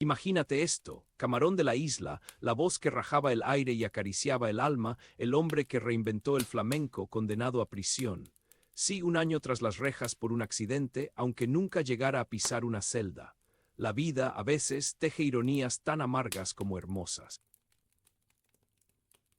Imagínate esto, Camarón de la Isla, la voz que rajaba el aire y acariciaba el alma, el hombre que reinventó el flamenco condenado a prisión. Sí, un año tras las rejas por un accidente, aunque nunca llegara a pisar una celda. La vida, a veces, teje ironías tan amargas como hermosas.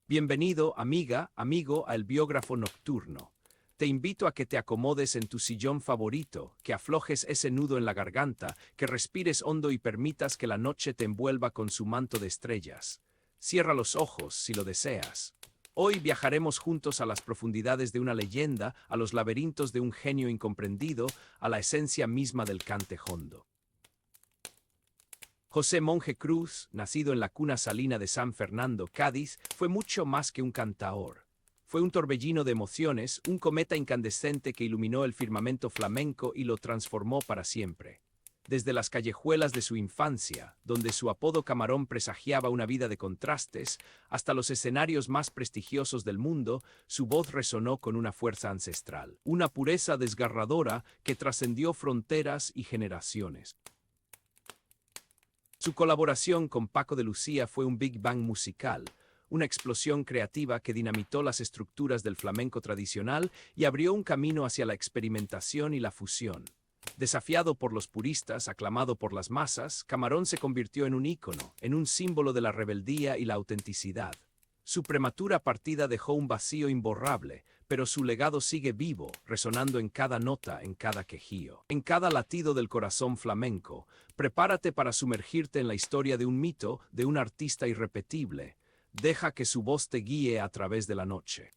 Bienvenido, amiga, amigo, a El Biógrafo Nocturno. Te invito a que te acomodes en tu sillón favorito, que aflojes ese nudo en la garganta, que respires hondo y permitas que la noche te envuelva con su manto de estrellas. Cierra los ojos, si lo deseas. Hoy viajaremos juntos a las profundidades de una leyenda, a los laberintos de un genio incomprendido, a la esencia misma del cante jondo. José Monje Cruz, nacido en la cuna salina de San Fernando, Cádiz, fue mucho más que un cantaor. Fue un torbellino de emociones, un cometa incandescente que iluminó el firmamento flamenco y lo transformó para siempre. Desde las callejuelas de su infancia, donde su apodo Camarón presagiaba una vida de contrastes, hasta los escenarios más prestigiosos del mundo, su voz resonó con una fuerza ancestral, una pureza desgarradora que trascendió fronteras y generaciones. Su colaboración con Paco de Lucía fue un Big Bang musical, una explosión creativa que dinamitó las estructuras del flamenco tradicional y abrió un camino hacia la experimentación y la fusión. Desafiado por los puristas, aclamado por las masas, Camarón se convirtió en un ícono, en un símbolo de la rebeldía y la autenticidad. Su prematura partida dejó un vacío imborrable, pero su legado sigue vivo, resonando en cada nota, en cada quejío, en cada latido del corazón flamenco. Prepárate para sumergirte en la historia de un mito, de un artista irrepetible. Deja que su voz te guíe a través de la noche.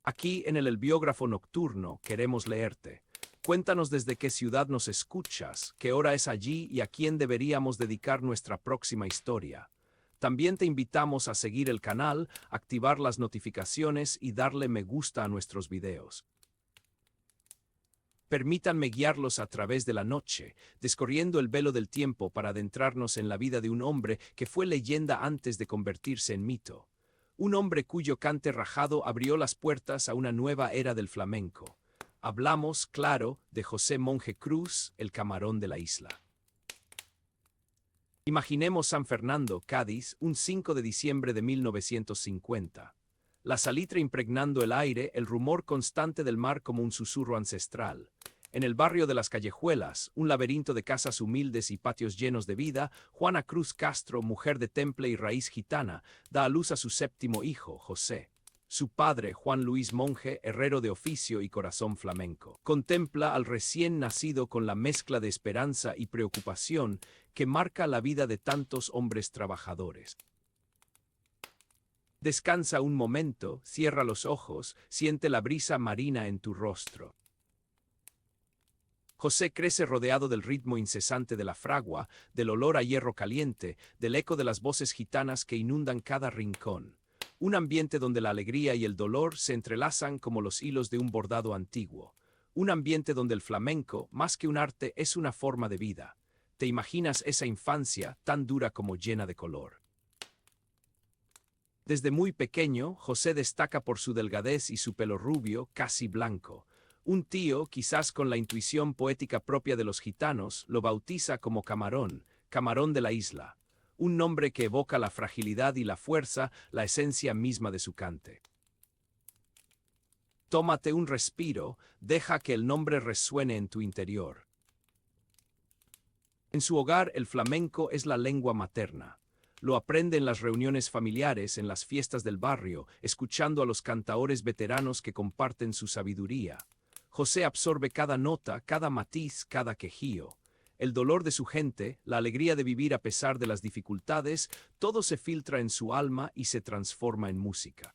Aquí, en el Biógrafo Nocturno, queremos leerte. Cuéntanos desde qué ciudad nos escuchas, qué hora es allí y a quién deberíamos dedicar nuestra próxima historia. También te invitamos a seguir el canal, activar las notificaciones y darle me gusta a nuestros videos. Permítanme guiarlos a través de la noche, descorriendo el velo del tiempo para adentrarnos en la vida de un hombre que fue leyenda antes de convertirse en mito. Un hombre cuyo cante rajado abrió las puertas a una nueva era del flamenco. Hablamos, claro, de José Monje Cruz, el Camarón de la Isla. Imaginemos San Fernando, Cádiz, un 5 de diciembre de 1950. La salitre impregnando el aire, el rumor constante del mar como un susurro ancestral. En el barrio de las Callejuelas, un laberinto de casas humildes y patios llenos de vida, Juana Cruz Castro, mujer de temple y raíz gitana, da a luz a su séptimo hijo, José. Su padre, Juan Luis Monje, herrero de oficio y corazón flamenco, contempla al recién nacido con la mezcla de esperanza y preocupación que marca la vida de tantos hombres trabajadores. Descansa un momento, cierra los ojos, siente la brisa marina en tu rostro. José crece rodeado del ritmo incesante de la fragua, del olor a hierro caliente, del eco de las voces gitanas que inundan cada rincón. Un ambiente donde la alegría y el dolor se entrelazan como los hilos de un bordado antiguo. Un ambiente donde el flamenco, más que un arte, es una forma de vida. ¿Te imaginas esa infancia tan dura como llena de color? Desde muy pequeño, José destaca por su delgadez y su pelo rubio, casi blanco. Un tío, quizás con la intuición poética propia de los gitanos, lo bautiza como Camarón, Camarón de la Isla. Un nombre que evoca la fragilidad y la fuerza, la esencia misma de su cante. Tómate un respiro, deja que el nombre resuene en tu interior. En su hogar, el flamenco es la lengua materna. Lo aprende en las reuniones familiares, en las fiestas del barrio, escuchando a los cantaores veteranos que comparten su sabiduría. José absorbe cada nota, cada matiz, cada quejío. El dolor de su gente, la alegría de vivir a pesar de las dificultades, todo se filtra en su alma y se transforma en música.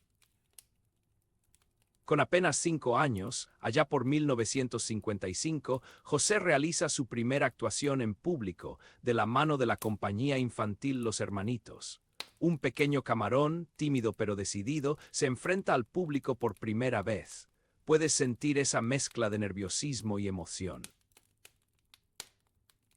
Con apenas 5 años, allá por 1955, José realiza su primera actuación en público, de la mano de la compañía infantil Los Hermanitos. Un pequeño Camarón, tímido pero decidido, se enfrenta al público por primera vez. Puedes sentir esa mezcla de nerviosismo y emoción.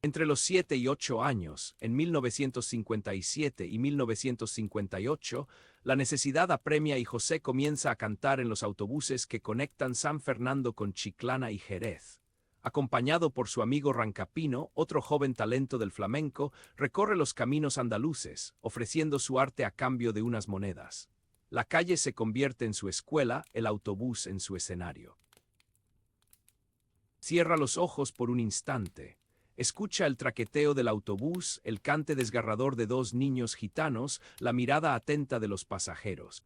Entre los 7 y 8 años, en 1957 y 1958, la necesidad apremia y José comienza a cantar en los autobuses que conectan San Fernando con Chiclana y Jerez. Acompañado por su amigo Rancapino, otro joven talento del flamenco, recorre los caminos andaluces, ofreciendo su arte a cambio de unas monedas. La calle se convierte en su escuela, el autobús en su escenario. Cierra los ojos por un instante. Escucha el traqueteo del autobús, el cante desgarrador de dos niños gitanos, la mirada atenta de los pasajeros.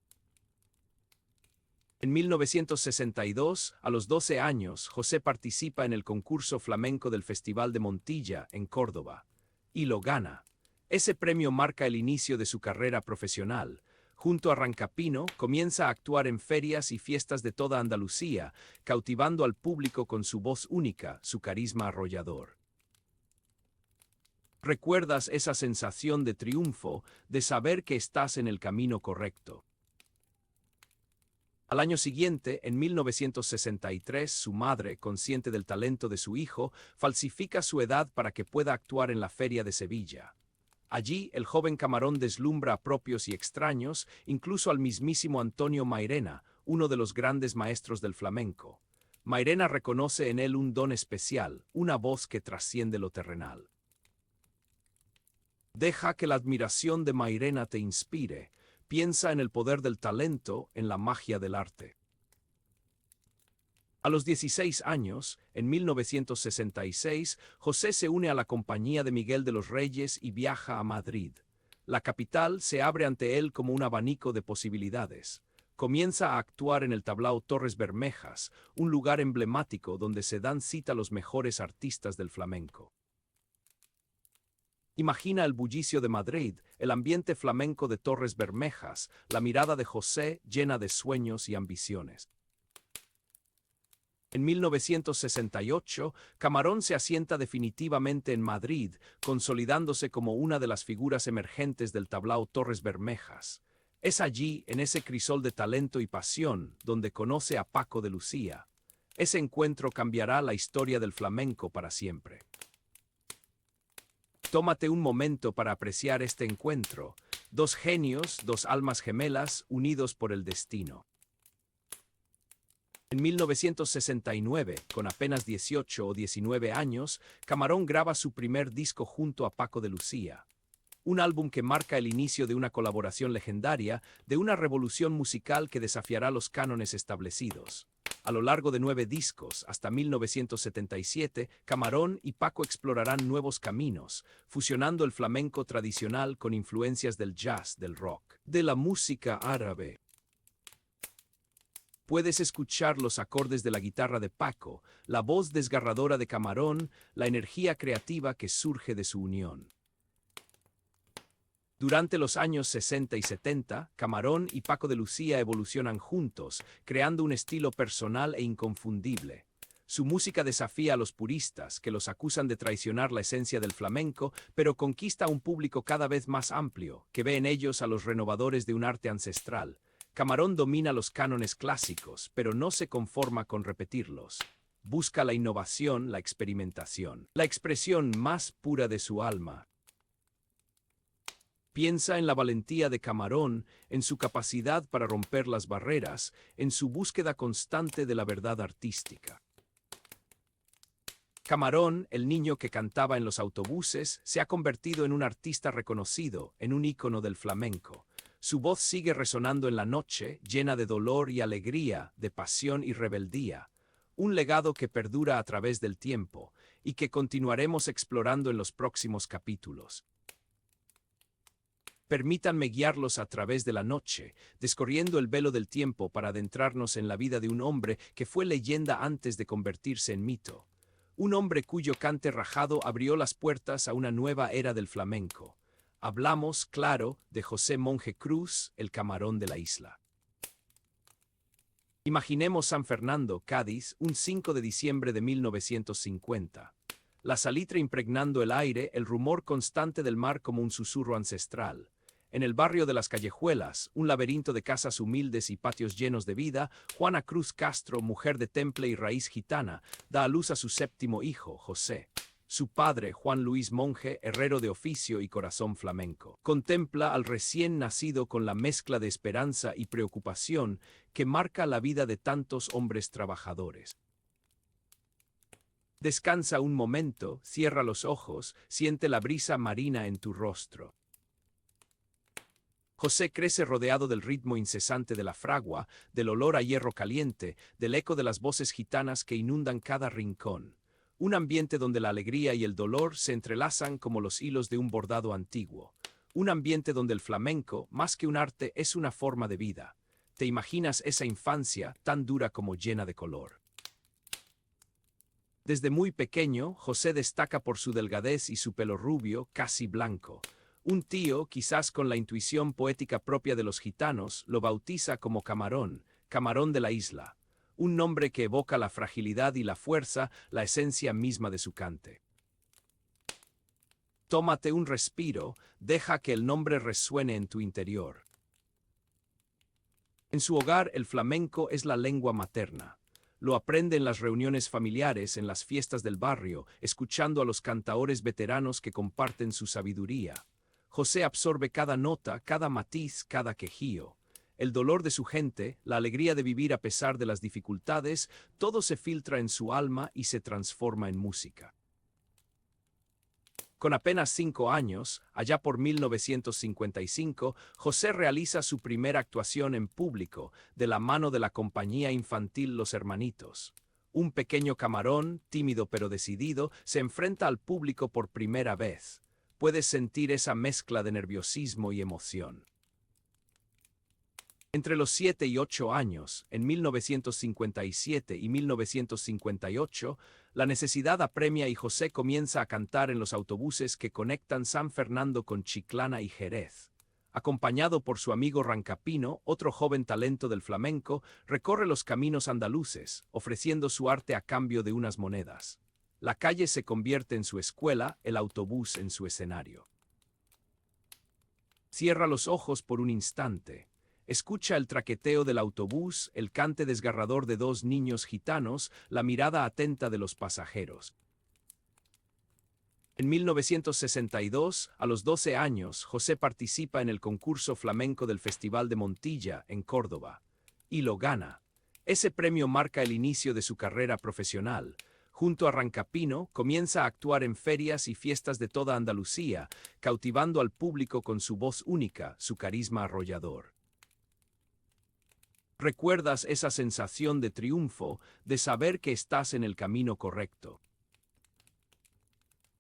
En 1962, a los 12 años, José participa en el concurso flamenco del Festival de Montilla, en Córdoba, y lo gana. Ese premio marca el inicio de su carrera profesional. Junto a Rancapino, comienza a actuar en ferias y fiestas de toda Andalucía, cautivando al público con su voz única, su carisma arrollador. ¿Recuerdas esa sensación de triunfo, de saber que estás en el camino correcto? Al año siguiente, en 1963, su madre, consciente del talento de su hijo, falsifica su edad para que pueda actuar en la Feria de Sevilla. Allí, el joven Camarón deslumbra a propios y extraños, incluso al mismísimo Antonio Mairena, uno de los grandes maestros del flamenco. Mairena reconoce en él un don especial, una voz que trasciende lo terrenal. Deja que la admiración de Mairena te inspire. Piensa en el poder del talento, en la magia del arte. A los 16 años, en 1966, José se une a la compañía de Miguel de los Reyes y viaja a Madrid. La capital se abre ante él como un abanico de posibilidades. Comienza a actuar en el tablao Torres Bermejas, un lugar emblemático donde se dan cita los mejores artistas del flamenco. Imagina el bullicio de Madrid, el ambiente flamenco de Torres Bermejas, la mirada de José llena de sueños y ambiciones. En 1968, Camarón se asienta definitivamente en Madrid, consolidándose como una de las figuras emergentes del tablao Torres Bermejas. Es allí, en ese crisol de talento y pasión, donde conoce a Paco de Lucía. Ese encuentro cambiará la historia del flamenco para siempre. Tómate un momento para apreciar este encuentro. Dos genios, dos almas gemelas, unidos por el destino. En 1969, con apenas 18 o 19 años, Camarón graba su primer disco junto a Paco de Lucía. Un álbum que marca el inicio de una colaboración legendaria, de una revolución musical que desafiará los cánones establecidos. A lo largo de 9 discos, hasta 1977, Camarón y Paco explorarán nuevos caminos, fusionando el flamenco tradicional con influencias del jazz, del rock, de la música árabe. Puedes escuchar los acordes de la guitarra de Paco, la voz desgarradora de Camarón, la energía creativa que surge de su unión. Durante los años 60 y 70, Camarón y Paco de Lucía evolucionan juntos, creando un estilo personal e inconfundible. Su música desafía a los puristas, que los acusan de traicionar la esencia del flamenco, pero conquista a un público cada vez más amplio, que ve en ellos a los renovadores de un arte ancestral. Camarón domina los cánones clásicos, pero no se conforma con repetirlos. Busca la innovación, la experimentación, la expresión más pura de su alma. Piensa en la valentía de Camarón, en su capacidad para romper las barreras, en su búsqueda constante de la verdad artística. Camarón, el niño que cantaba en los autobuses, se ha convertido en un artista reconocido, en un ícono del flamenco. Su voz sigue resonando en la noche, llena de dolor y alegría, de pasión y rebeldía. Un legado que perdura a través del tiempo, y que continuaremos explorando en los próximos capítulos. Permítanme guiarlos a través de la noche, descorriendo el velo del tiempo para adentrarnos en la vida de un hombre que fue leyenda antes de convertirse en mito. Un hombre cuyo cante rajado abrió las puertas a una nueva era del flamenco. Hablamos, claro, de José Monje Cruz, el Camarón de la isla. Imaginemos San Fernando, Cádiz, un 5 de diciembre de 1950. La salitre impregnando el aire, el rumor constante del mar como un susurro ancestral. En el barrio de las Callejuelas, un laberinto de casas humildes y patios llenos de vida, Juana Cruz Castro, mujer de temple y raíz gitana, da a luz a su séptimo hijo, José. Su padre, Juan Luis Monje, herrero de oficio y corazón flamenco, contempla al recién nacido con la mezcla de esperanza y preocupación que marca la vida de tantos hombres trabajadores. Descansa un momento, cierra los ojos, siente la brisa marina en tu rostro. José crece rodeado del ritmo incesante de la fragua, del olor a hierro caliente, del eco de las voces gitanas que inundan cada rincón. Un ambiente donde la alegría y el dolor se entrelazan como los hilos de un bordado antiguo. Un ambiente donde el flamenco, más que un arte, es una forma de vida. Te imaginas esa infancia tan dura como llena de color. Desde muy pequeño, José destaca por su delgadez y su pelo rubio, casi blanco. Un tío, quizás con la intuición poética propia de los gitanos, lo bautiza como Camarón, Camarón de la isla, un nombre que evoca la fragilidad y la fuerza, la esencia misma de su cante. Tómate un respiro, deja que el nombre resuene en tu interior. En su hogar, el flamenco es la lengua materna. Lo aprende en las reuniones familiares, en las fiestas del barrio, escuchando a los cantaores veteranos que comparten su sabiduría. José absorbe cada nota, cada matiz, cada quejío. El dolor de su gente, la alegría de vivir a pesar de las dificultades, todo se filtra en su alma y se transforma en música. Con apenas 5 años, allá por 1955, José realiza su primera actuación en público, de la mano de la compañía infantil Los Hermanitos. Un pequeño Camarón, tímido pero decidido, se enfrenta al público por primera vez. Puedes sentir esa mezcla de nerviosismo y emoción. Entre los 7 y 8 años, en 1957 y 1958, la necesidad apremia y José comienza a cantar en los autobuses que conectan San Fernando con Chiclana y Jerez. Acompañado por su amigo Rancapino, otro joven talento del flamenco, recorre los caminos andaluces, ofreciendo su arte a cambio de unas monedas. La calle se convierte en su escuela, el autobús en su escenario. Cierra los ojos por un instante. Escucha el traqueteo del autobús, el cante desgarrador de 2 niños gitanos, la mirada atenta de los pasajeros. En 1962, a los 12 años, José participa en el concurso flamenco del Festival de Montilla, en Córdoba, y lo gana. Ese premio marca el inicio de su carrera profesional. Junto a Rancapino, comienza a actuar en ferias y fiestas de toda Andalucía, cautivando al público con su voz única, su carisma arrollador. Recuerdas esa sensación de triunfo, de saber que estás en el camino correcto.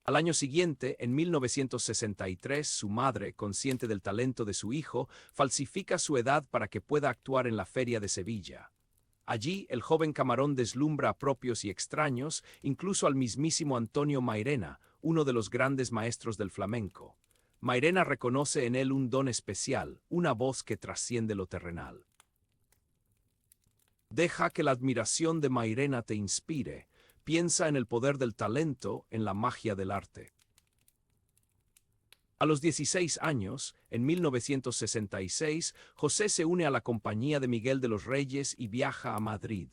Al año siguiente, en 1963, su madre, consciente del talento de su hijo, falsifica su edad para que pueda actuar en la Feria de Sevilla. Allí, el joven Camarón deslumbra a propios y extraños, incluso al mismísimo Antonio Mairena, uno de los grandes maestros del flamenco. Mairena reconoce en él un don especial, una voz que trasciende lo terrenal. Deja que la admiración de Mairena te inspire. Piensa en el poder del talento, en la magia del arte. A los 16 años, en 1966, José se une a la compañía de Miguel de los Reyes y viaja a Madrid.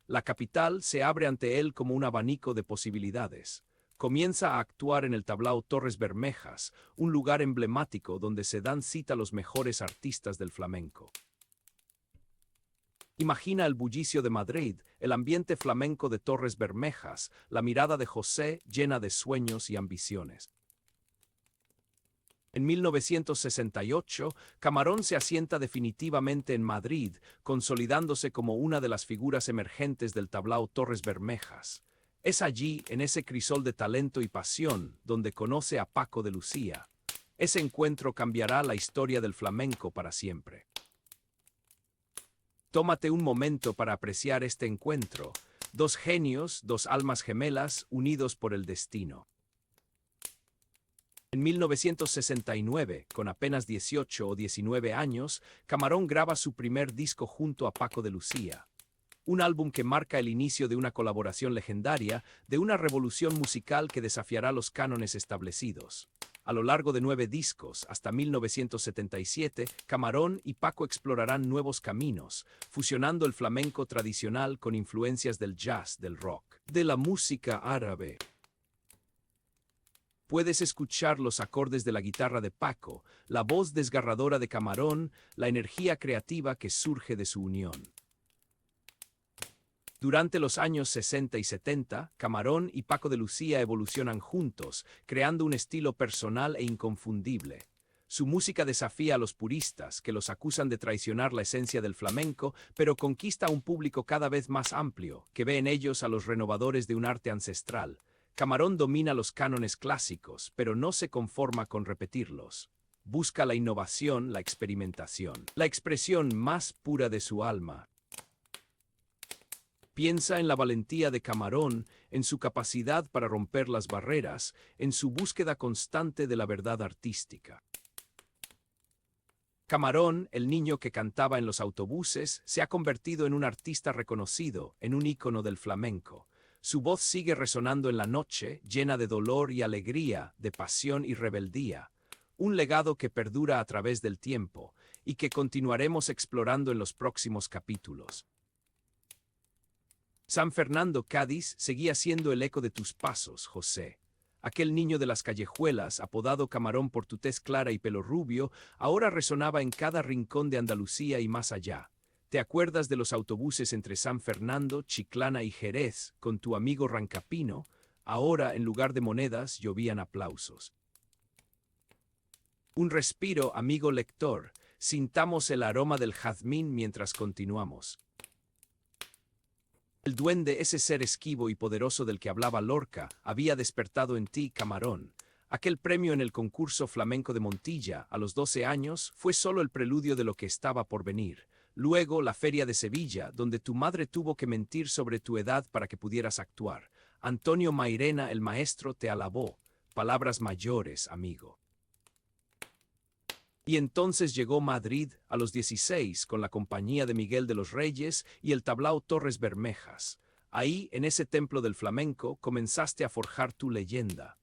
La capital se abre ante él como un abanico de posibilidades. Comienza a actuar en el Tablao Torres Bermejas, un lugar emblemático donde se dan cita los mejores artistas del flamenco. Imagina el bullicio de Madrid, el ambiente flamenco de Torres Bermejas, la mirada de José llena de sueños y ambiciones. En 1968, Camarón se asienta definitivamente en Madrid, consolidándose como una de las figuras emergentes del Tablao Torres Bermejas. Es allí, en ese crisol de talento y pasión, donde conoce a Paco de Lucía. Ese encuentro cambiará la historia del flamenco para siempre. Tómate un momento para apreciar este encuentro. 2 genios, 2 almas gemelas, unidos por el destino. En 1969, con apenas 18 o 19 años, Camarón graba su primer disco junto a Paco de Lucía. Un álbum que marca el inicio de una colaboración legendaria, de una revolución musical que desafiará los cánones establecidos. A lo largo de 9 discos, hasta 1977, Camarón y Paco explorarán nuevos caminos, fusionando el flamenco tradicional con influencias del jazz, del rock, de la música árabe. Puedes escuchar los acordes de la guitarra de Paco, la voz desgarradora de Camarón, la energía creativa que surge de su unión. Durante los años 60 y 70, Camarón y Paco de Lucía evolucionan juntos, creando un estilo personal e inconfundible. Su música desafía a los puristas, que los acusan de traicionar la esencia del flamenco, pero conquista a un público cada vez más amplio, que ve en ellos a los renovadores de un arte ancestral. Camarón domina los cánones clásicos, pero no se conforma con repetirlos. Busca la innovación, la experimentación, la expresión más pura de su alma. Piensa en la valentía de Camarón, en su capacidad para romper las barreras, en su búsqueda constante de la verdad artística. Camarón, el niño que cantaba en los autobuses, se ha convertido en un artista reconocido, en un ícono del flamenco. Su voz sigue resonando en la noche, llena de dolor y alegría, de pasión y rebeldía. Un legado que perdura a través del tiempo, y que continuaremos explorando en los próximos capítulos. San Fernando, Cádiz, seguía siendo el eco de tus pasos, José. Aquel niño de las callejuelas, apodado Camarón por tu tez clara y pelo rubio, ahora resonaba en cada rincón de Andalucía y más allá. ¿Te acuerdas de los autobuses entre San Fernando, Chiclana y Jerez, con tu amigo Rancapino? Ahora, en lugar de monedas, llovían aplausos. Un respiro, amigo lector. Sintamos el aroma del jazmín mientras continuamos. El duende, ese ser esquivo y poderoso del que hablaba Lorca, había despertado en ti, Camarón. Aquel premio en el concurso flamenco de Montilla, a los 12 años, fue solo el preludio de lo que estaba por venir. Luego, la Feria de Sevilla, donde tu madre tuvo que mentir sobre tu edad para que pudieras actuar. Antonio Mairena, el maestro, te alabó. Palabras mayores, amigo. Y entonces llegó Madrid a los 16 con la compañía de Miguel de los Reyes y el tablao Torres Bermejas. Ahí, en ese templo del flamenco, comenzaste a forjar tu leyenda.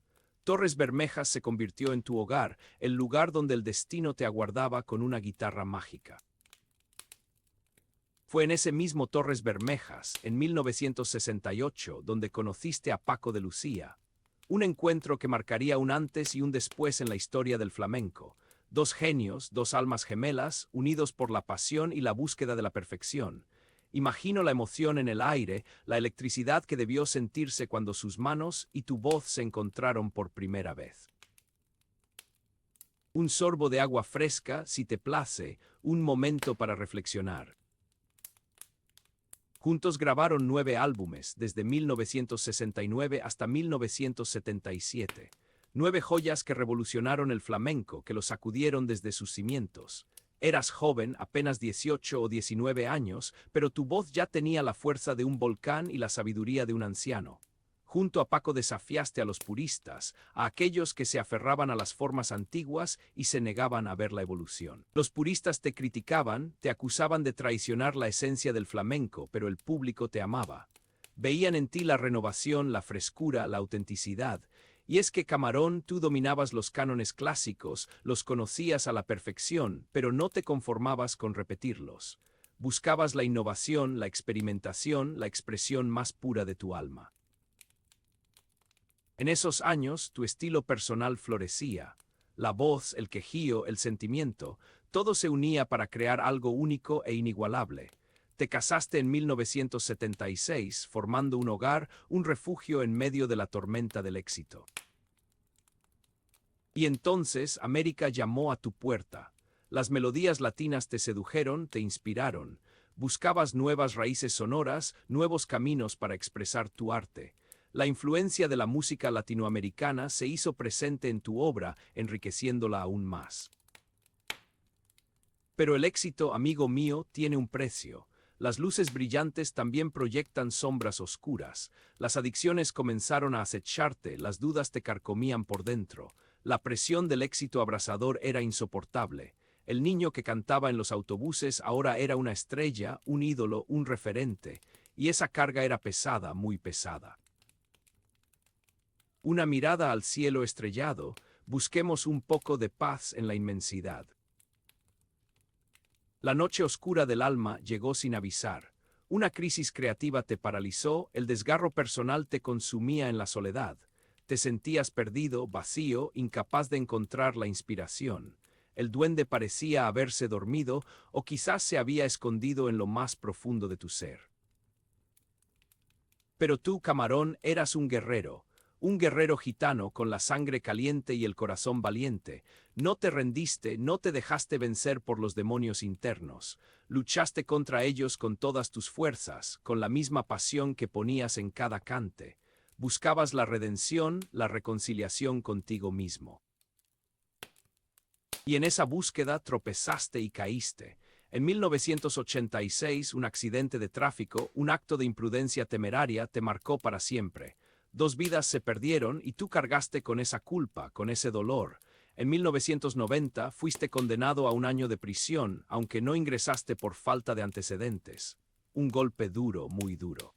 Torres Bermejas se convirtió en tu hogar, el lugar donde el destino te aguardaba con una guitarra mágica. Fue en ese mismo Torres Bermejas, en 1968, donde conociste a Paco de Lucía. Un encuentro que marcaría un antes y un después en la historia del flamenco. Dos genios, dos almas gemelas, unidos por la pasión y la búsqueda de la perfección. Imagino la emoción en el aire, la electricidad que debió sentirse cuando sus manos y tu voz se encontraron por primera vez. Un sorbo de agua fresca, si te place, un momento para reflexionar. Juntos grabaron 9 álbumes, desde 1969 hasta 1977. 9 joyas que revolucionaron el flamenco, que lo sacudieron desde sus cimientos. Eras joven, apenas 18 o 19 años, pero tu voz ya tenía la fuerza de un volcán y la sabiduría de un anciano. Junto a Paco desafiaste a los puristas, a aquellos que se aferraban a las formas antiguas y se negaban a ver la evolución. Los puristas te criticaban, te acusaban de traicionar la esencia del flamenco, pero el público te amaba. Veían en ti la renovación, la frescura, la autenticidad. Y es que, Camarón, tú dominabas los cánones clásicos, los conocías a la perfección, pero no te conformabas con repetirlos. Buscabas la innovación, la experimentación, la expresión más pura de tu alma. En esos años, tu estilo personal florecía. La voz, el quejío, el sentimiento, todo se unía para crear algo único e inigualable. Te casaste en 1976, formando un hogar, un refugio en medio de la tormenta del éxito. Y entonces América llamó a tu puerta. Las melodías latinas te sedujeron, te inspiraron. Buscabas nuevas raíces sonoras, nuevos caminos para expresar tu arte. La influencia de la música latinoamericana se hizo presente en tu obra, enriqueciéndola aún más. Pero el éxito, amigo mío, tiene un precio. Las luces brillantes también proyectan sombras oscuras. Las adicciones comenzaron a acecharte, las dudas te carcomían por dentro. La presión del éxito abrasador era insoportable. El niño que cantaba en los autobuses ahora era una estrella, un ídolo, un referente. Y esa carga era pesada, muy pesada. Una mirada al cielo estrellado, busquemos un poco de paz en la inmensidad. La noche oscura del alma llegó sin avisar. Una crisis creativa te paralizó, el desgarro personal te consumía en la soledad. Te sentías perdido, vacío, incapaz de encontrar la inspiración. El duende parecía haberse dormido o quizás se había escondido en lo más profundo de tu ser. Pero tú, Camarón, eras un guerrero gitano con la sangre caliente y el corazón valiente. No te rendiste, no te dejaste vencer por los demonios internos. Luchaste contra ellos con todas tus fuerzas, con la misma pasión que ponías en cada cante. Buscabas la redención, la reconciliación contigo mismo. Y en esa búsqueda tropezaste y caíste. En 1986, un accidente de tráfico, un acto de imprudencia temeraria, te marcó para siempre. 2 vidas se perdieron y tú cargaste con esa culpa, con ese dolor. En 1990 fuiste condenado a 1 año de prisión, aunque no ingresaste por falta de antecedentes. Un golpe duro, muy duro.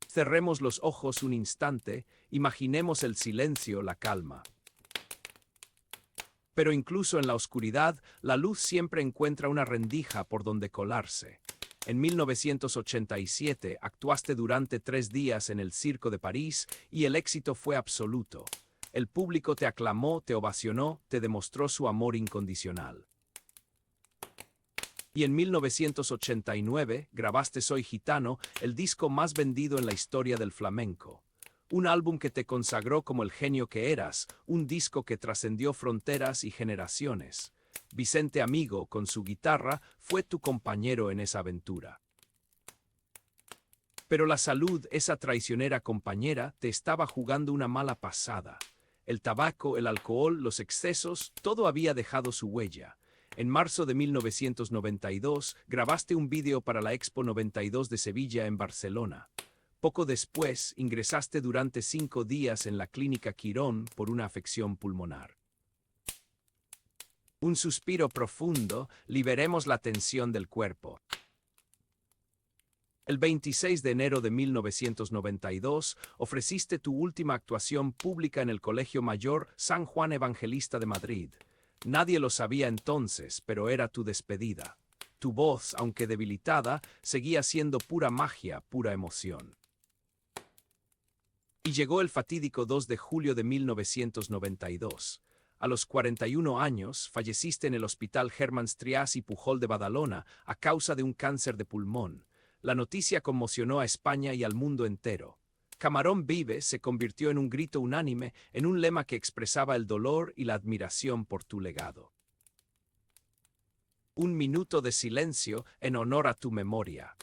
Cerremos los ojos un instante, imaginemos el silencio, la calma. Pero incluso en la oscuridad, la luz siempre encuentra una rendija por donde colarse. En 1987 actuaste durante 3 días en el Circo de París y el éxito fue absoluto. El público te aclamó, te ovacionó, te demostró su amor incondicional. Y en 1989 grabaste Soy Gitano, el disco más vendido en la historia del flamenco. Un álbum que te consagró como el genio que eras, un disco que trascendió fronteras y generaciones. Vicente Amigo, con su guitarra, fue tu compañero en esa aventura. Pero la salud, esa traicionera compañera, te estaba jugando una mala pasada. El tabaco, el alcohol, los excesos, todo había dejado su huella. En marzo de 1992, grabaste un vídeo para la Expo 92 de Sevilla en Barcelona. Poco después, ingresaste durante 5 días en la Clínica Quirón por una afección pulmonar. Un suspiro profundo, liberemos la tensión del cuerpo. El 26 de enero de 1992, ofreciste tu última actuación pública en el Colegio Mayor San Juan Evangelista de Madrid. Nadie lo sabía entonces, pero era tu despedida. Tu voz, aunque debilitada, seguía siendo pura magia, pura emoción. Y llegó el fatídico 2 de julio de 1992. A los 41 años, falleciste en el Hospital Germán Trias y Pujol de Badalona a causa de un cáncer de pulmón. La noticia conmocionó a España y al mundo entero. Camarón vive se convirtió en un grito unánime, en un lema que expresaba el dolor y la admiración por tu legado. Un minuto de silencio en honor a tu memoria.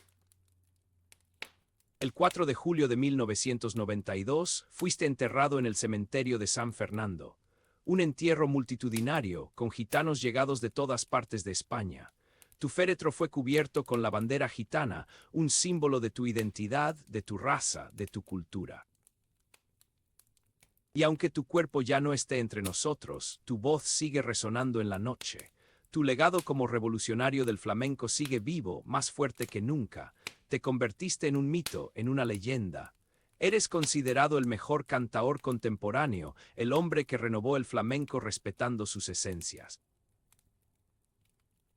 El 4 de julio de 1992 fuiste enterrado en el cementerio de San Fernando. Un entierro multitudinario, con gitanos llegados de todas partes de España. Tu féretro fue cubierto con la bandera gitana, un símbolo de tu identidad, de tu raza, de tu cultura. Y aunque tu cuerpo ya no esté entre nosotros, tu voz sigue resonando en la noche. Tu legado como revolucionario del flamenco sigue vivo, más fuerte que nunca. Te convertiste en un mito, en una leyenda. Eres considerado el mejor cantaor contemporáneo, el hombre que renovó el flamenco respetando sus esencias.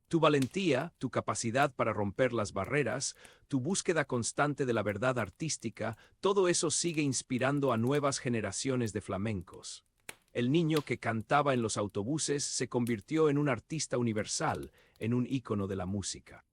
Tu valentía, tu capacidad para romper las barreras, tu búsqueda constante de la verdad artística, todo eso sigue inspirando a nuevas generaciones de flamencos. El niño que cantaba en los autobuses se convirtió en un artista universal, en un ícono de la música.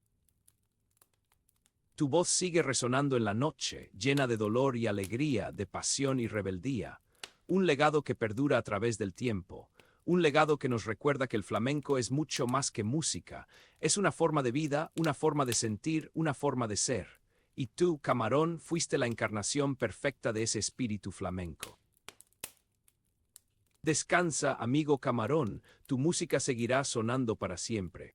Tu voz sigue resonando en la noche, llena de dolor y alegría, de pasión y rebeldía. Un legado que perdura a través del tiempo. Un legado que nos recuerda que el flamenco es mucho más que música. Es una forma de vida, una forma de sentir, una forma de ser. Y tú, Camarón, fuiste la encarnación perfecta de ese espíritu flamenco. Descansa, amigo Camarón, tu música seguirá sonando para siempre.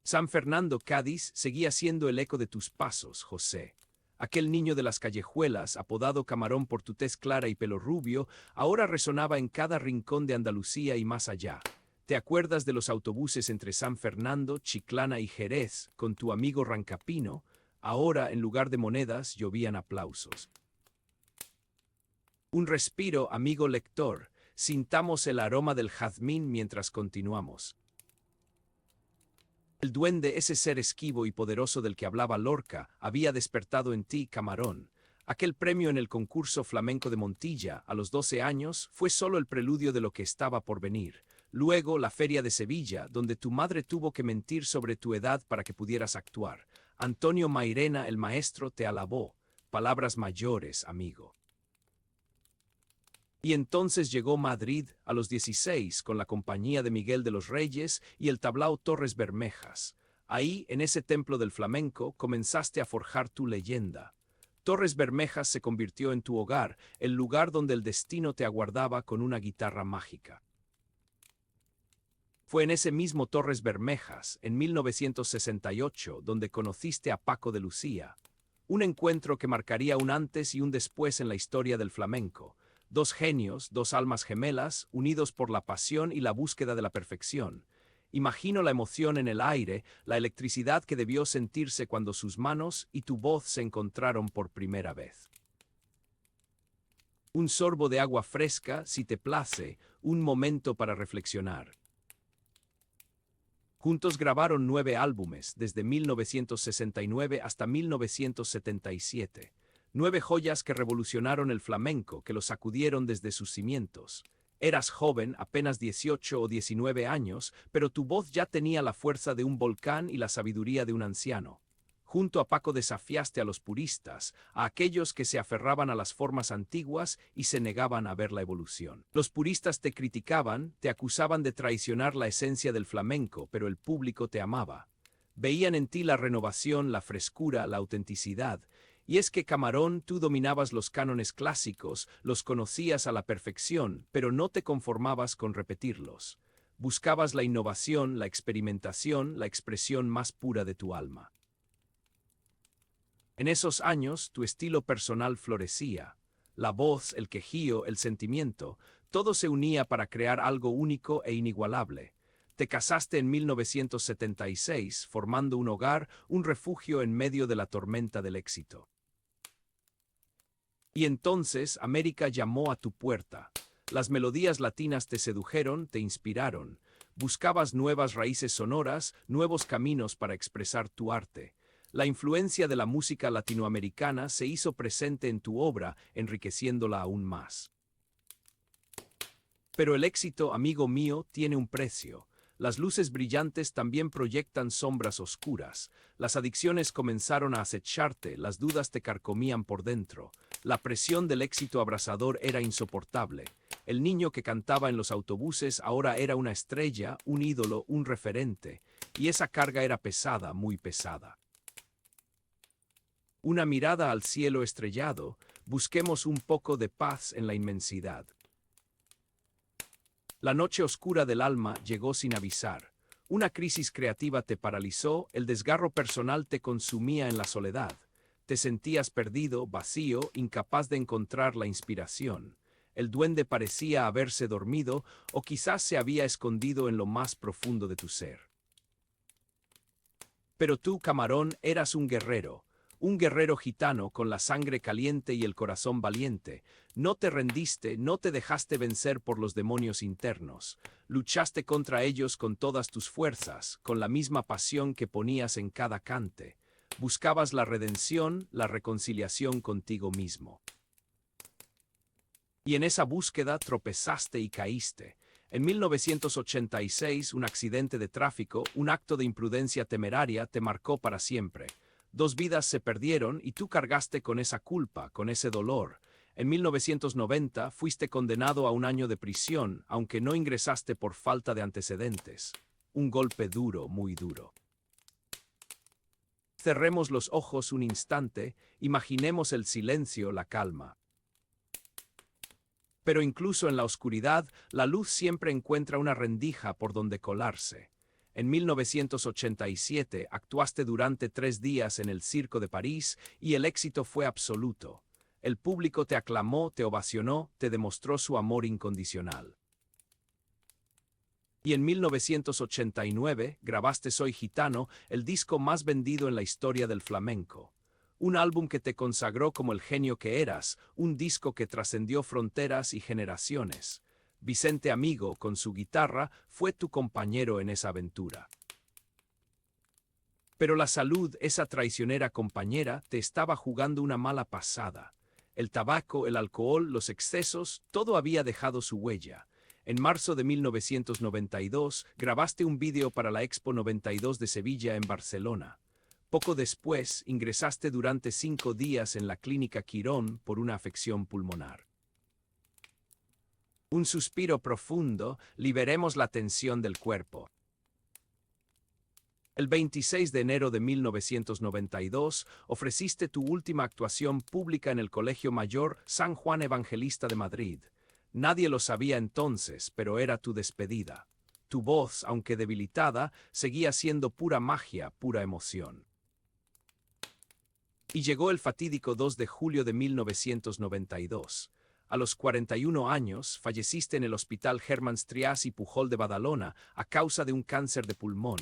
San Fernando, Cádiz, seguía siendo el eco de tus pasos, José. Aquel niño de las callejuelas, apodado Camarón por tu tez clara y pelo rubio, ahora resonaba en cada rincón de Andalucía y más allá. ¿Te acuerdas de los autobuses entre San Fernando, Chiclana y Jerez, con tu amigo Rancapino? Ahora, en lugar de monedas, llovían aplausos. Un respiro, amigo lector. Sintamos el aroma del jazmín mientras continuamos. El duende, ese ser esquivo y poderoso del que hablaba Lorca, había despertado en ti, Camarón. Aquel premio en el concurso flamenco de Montilla, a los 12 años, fue solo el preludio de lo que estaba por venir. Luego, la Feria de Sevilla, donde tu madre tuvo que mentir sobre tu edad para que pudieras actuar. Antonio Mairena, el maestro, te alabó. Palabras mayores, amigo. Y entonces llegó Madrid a los 16 con la compañía de Miguel de los Reyes y el tablao Torres Bermejas. Ahí, en ese templo del flamenco, comenzaste a forjar tu leyenda. Torres Bermejas se convirtió en tu hogar, el lugar donde el destino te aguardaba con una guitarra mágica. Fue en ese mismo Torres Bermejas, en 1968, donde conociste a Paco de Lucía. Un encuentro que marcaría un antes y un después en la historia del flamenco. Dos genios, dos almas gemelas, unidos por la pasión y la búsqueda de la perfección. Imagino la emoción en el aire, la electricidad que debió sentirse cuando sus manos y tu voz se encontraron por primera vez. Un sorbo de agua fresca, si te place, un momento para reflexionar. Juntos grabaron 9 álbumes, desde 1969 hasta 1977. 9 joyas que revolucionaron el flamenco, que lo sacudieron desde sus cimientos. Eras joven, apenas 18 o 19 años, pero tu voz ya tenía la fuerza de un volcán y la sabiduría de un anciano. Junto a Paco desafiaste a los puristas, a aquellos que se aferraban a las formas antiguas y se negaban a ver la evolución. Los puristas te criticaban, te acusaban de traicionar la esencia del flamenco, pero el público te amaba. Veían en ti la renovación, la frescura, la autenticidad. Y es que, Camarón, tú dominabas los cánones clásicos, los conocías a la perfección, pero no te conformabas con repetirlos. Buscabas la innovación, la experimentación, la expresión más pura de tu alma. En esos años, tu estilo personal florecía. La voz, el quejío, el sentimiento, todo se unía para crear algo único e inigualable. Te casaste en 1976, formando un hogar, un refugio en medio de la tormenta del éxito. Y entonces América llamó a tu puerta. Las melodías latinas te sedujeron, te inspiraron. Buscabas nuevas raíces sonoras, nuevos caminos para expresar tu arte. La influencia de la música latinoamericana se hizo presente en tu obra, enriqueciéndola aún más. Pero el éxito, amigo mío, tiene un precio. Las luces brillantes también proyectan sombras oscuras. Las adicciones comenzaron a acecharte, las dudas te carcomían por dentro. La presión del éxito abrasador era insoportable. El niño que cantaba en los autobuses ahora era una estrella, un ídolo, un referente. Y esa carga era pesada, muy pesada. Una mirada al cielo estrellado, busquemos un poco de paz en la inmensidad. La noche oscura del alma llegó sin avisar. Una crisis creativa te paralizó, el desgarro personal te consumía en la soledad. Te sentías perdido, vacío, incapaz de encontrar la inspiración. El duende parecía haberse dormido o quizás se había escondido en lo más profundo de tu ser. Pero tú, Camarón, eras un guerrero gitano con la sangre caliente y el corazón valiente. No te rendiste, no te dejaste vencer por los demonios internos. Luchaste contra ellos con todas tus fuerzas, con la misma pasión que ponías en cada cante. Buscabas la redención, la reconciliación contigo mismo. Y en esa búsqueda tropezaste y caíste. En 1986, un accidente de tráfico, un acto de imprudencia temeraria, te marcó para siempre. 2 vidas se perdieron y tú cargaste con esa culpa, con ese dolor. En 1990 fuiste condenado a 1 año de prisión, aunque no ingresaste por falta de antecedentes. Un golpe duro, muy duro. Cerremos los ojos un instante, imaginemos el silencio, la calma. Pero incluso en la oscuridad, la luz siempre encuentra una rendija por donde colarse. En 1987 actuaste durante 3 días en el Circo de París y el éxito fue absoluto. El público te aclamó, te ovacionó, te demostró su amor incondicional. Y en 1989 grabaste Soy Gitano, el disco más vendido en la historia del flamenco. Un álbum que te consagró como el genio que eras, un disco que trascendió fronteras y generaciones. Vicente Amigo, con su guitarra, fue tu compañero en esa aventura. Pero la salud, esa traicionera compañera, te estaba jugando una mala pasada. El tabaco, el alcohol, los excesos, todo había dejado su huella. En marzo de 1992, grabaste un vídeo para la Expo 92 de Sevilla en Barcelona. Poco después, ingresaste durante 5 días en la clínica Quirón por una afección pulmonar. Un suspiro profundo, liberemos la tensión del cuerpo. El 26 de enero de 1992, ofreciste tu última actuación pública en el Colegio Mayor San Juan Evangelista de Madrid. Nadie lo sabía entonces, pero era tu despedida. Tu voz, aunque debilitada, seguía siendo pura magia, pura emoción. Y llegó el fatídico 2 de julio de 1992. A los 41 años, falleciste en el Hospital Hermans Trias y Pujol de Badalona a causa de un cáncer de pulmón.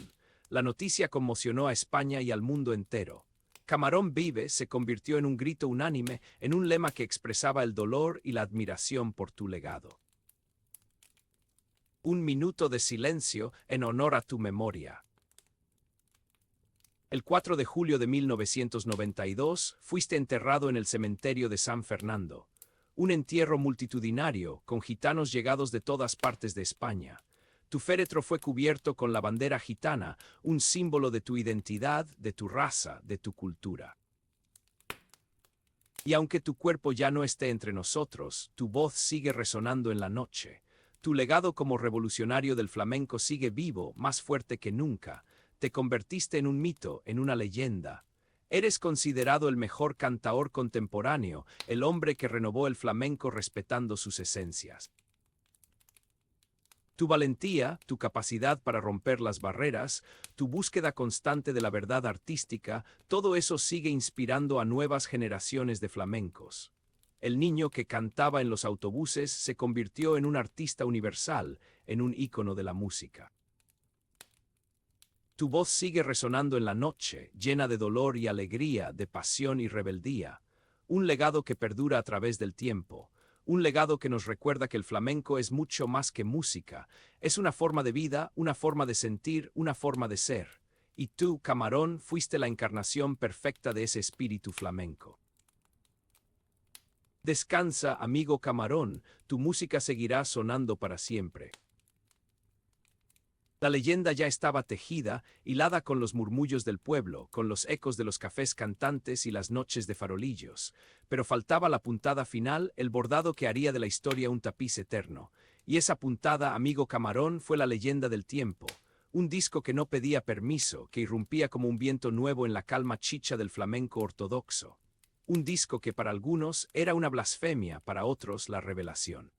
La noticia conmocionó a España y al mundo entero. Camarón vive se convirtió en un grito unánime, en un lema que expresaba el dolor y la admiración por tu legado. Un minuto de silencio en honor a tu memoria. El 4 de julio de 1992 fuiste enterrado en el cementerio de San Fernando. Un entierro multitudinario, con gitanos llegados de todas partes de España. Tu féretro fue cubierto con la bandera gitana, un símbolo de tu identidad, de tu raza, de tu cultura. Y aunque tu cuerpo ya no esté entre nosotros, tu voz sigue resonando en la noche. Tu legado como revolucionario del flamenco sigue vivo, más fuerte que nunca. Te convertiste en un mito, en una leyenda. Eres considerado el mejor cantaor contemporáneo, el hombre que renovó el flamenco respetando sus esencias. Tu valentía, tu capacidad para romper las barreras, tu búsqueda constante de la verdad artística, todo eso sigue inspirando a nuevas generaciones de flamencos. El niño que cantaba en los autobuses se convirtió en un artista universal, en un ícono de la música. Tu voz sigue resonando en la noche, llena de dolor y alegría, de pasión y rebeldía. Un legado que perdura a través del tiempo. Un legado que nos recuerda que el flamenco es mucho más que música. Es una forma de vida, una forma de sentir, una forma de ser. Y tú, Camarón, fuiste la encarnación perfecta de ese espíritu flamenco. Descansa, amigo Camarón, tu música seguirá sonando para siempre. La leyenda ya estaba tejida, hilada con los murmullos del pueblo, con los ecos de los cafés cantantes y las noches de farolillos. Pero faltaba la puntada final, el bordado que haría de la historia un tapiz eterno. Y esa puntada, amigo Camarón, fue la leyenda del tiempo. Un disco que no pedía permiso, que irrumpía como un viento nuevo en la calma chicha del flamenco ortodoxo. Un disco que para algunos era una blasfemia, para otros la revelación.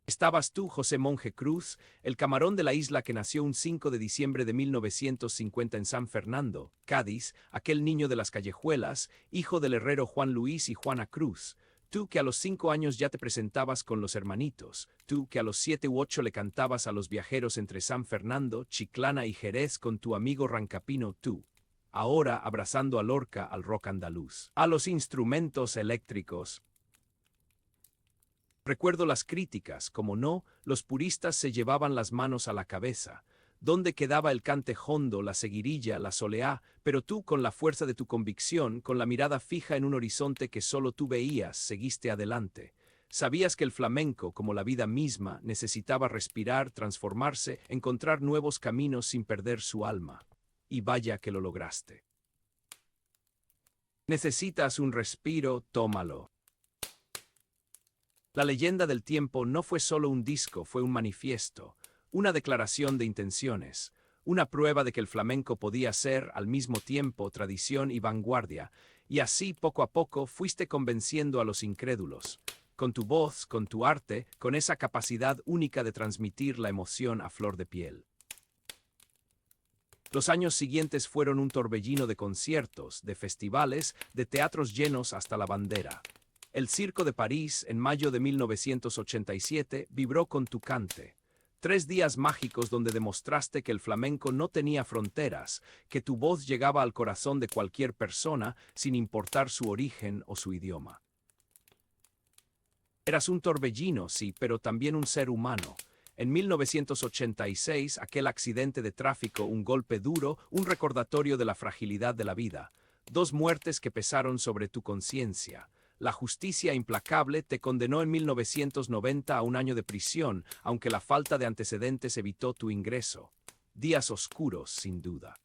Estabas tú, José Monje Cruz, el camarón de la isla que nació un 5 de diciembre de 1950 en San Fernando, Cádiz, aquel niño de las callejuelas, hijo del herrero Juan Luis y Juana Cruz. Tú que a los 5 años ya te presentabas con los hermanitos, tú que a los 7 u 8 le cantabas a los viajeros entre San Fernando, Chiclana y Jerez con tu amigo Rancapino, tú. Ahora abrazando a Lorca al rock andaluz, a los instrumentos eléctricos. Recuerdo las críticas, como no, los puristas se llevaban las manos a la cabeza. ¿Dónde quedaba el cante hondo, la seguirilla, la soleá? Pero tú, con la fuerza de tu convicción, con la mirada fija en un horizonte que solo tú veías, seguiste adelante. Sabías que el flamenco, como la vida misma, necesitaba respirar, transformarse, encontrar nuevos caminos sin perder su alma. Y vaya que lo lograste. Necesitas un respiro, tómalo. La leyenda del tiempo no fue solo un disco, fue un manifiesto, una declaración de intenciones, una prueba de que el flamenco podía ser, al mismo tiempo, tradición y vanguardia, y así, poco a poco, fuiste convenciendo a los incrédulos. Con tu voz, con tu arte, con esa capacidad única de transmitir la emoción a flor de piel. Los años siguientes fueron un torbellino de conciertos, de festivales, de teatros llenos hasta la bandera. El Circo de París, en mayo de 1987, vibró con tu cante. 3 días mágicos donde demostraste que el flamenco no tenía fronteras, que tu voz llegaba al corazón de cualquier persona, sin importar su origen o su idioma. Eras un torbellino, sí, pero también un ser humano. En 1986, aquel accidente de tráfico, un golpe duro, un recordatorio de la fragilidad de la vida. 2 muertes que pesaron sobre tu conciencia. La justicia implacable te condenó en 1990 a 1 año de prisión, aunque la falta de antecedentes evitó tu ingreso. Días oscuros, sin duda.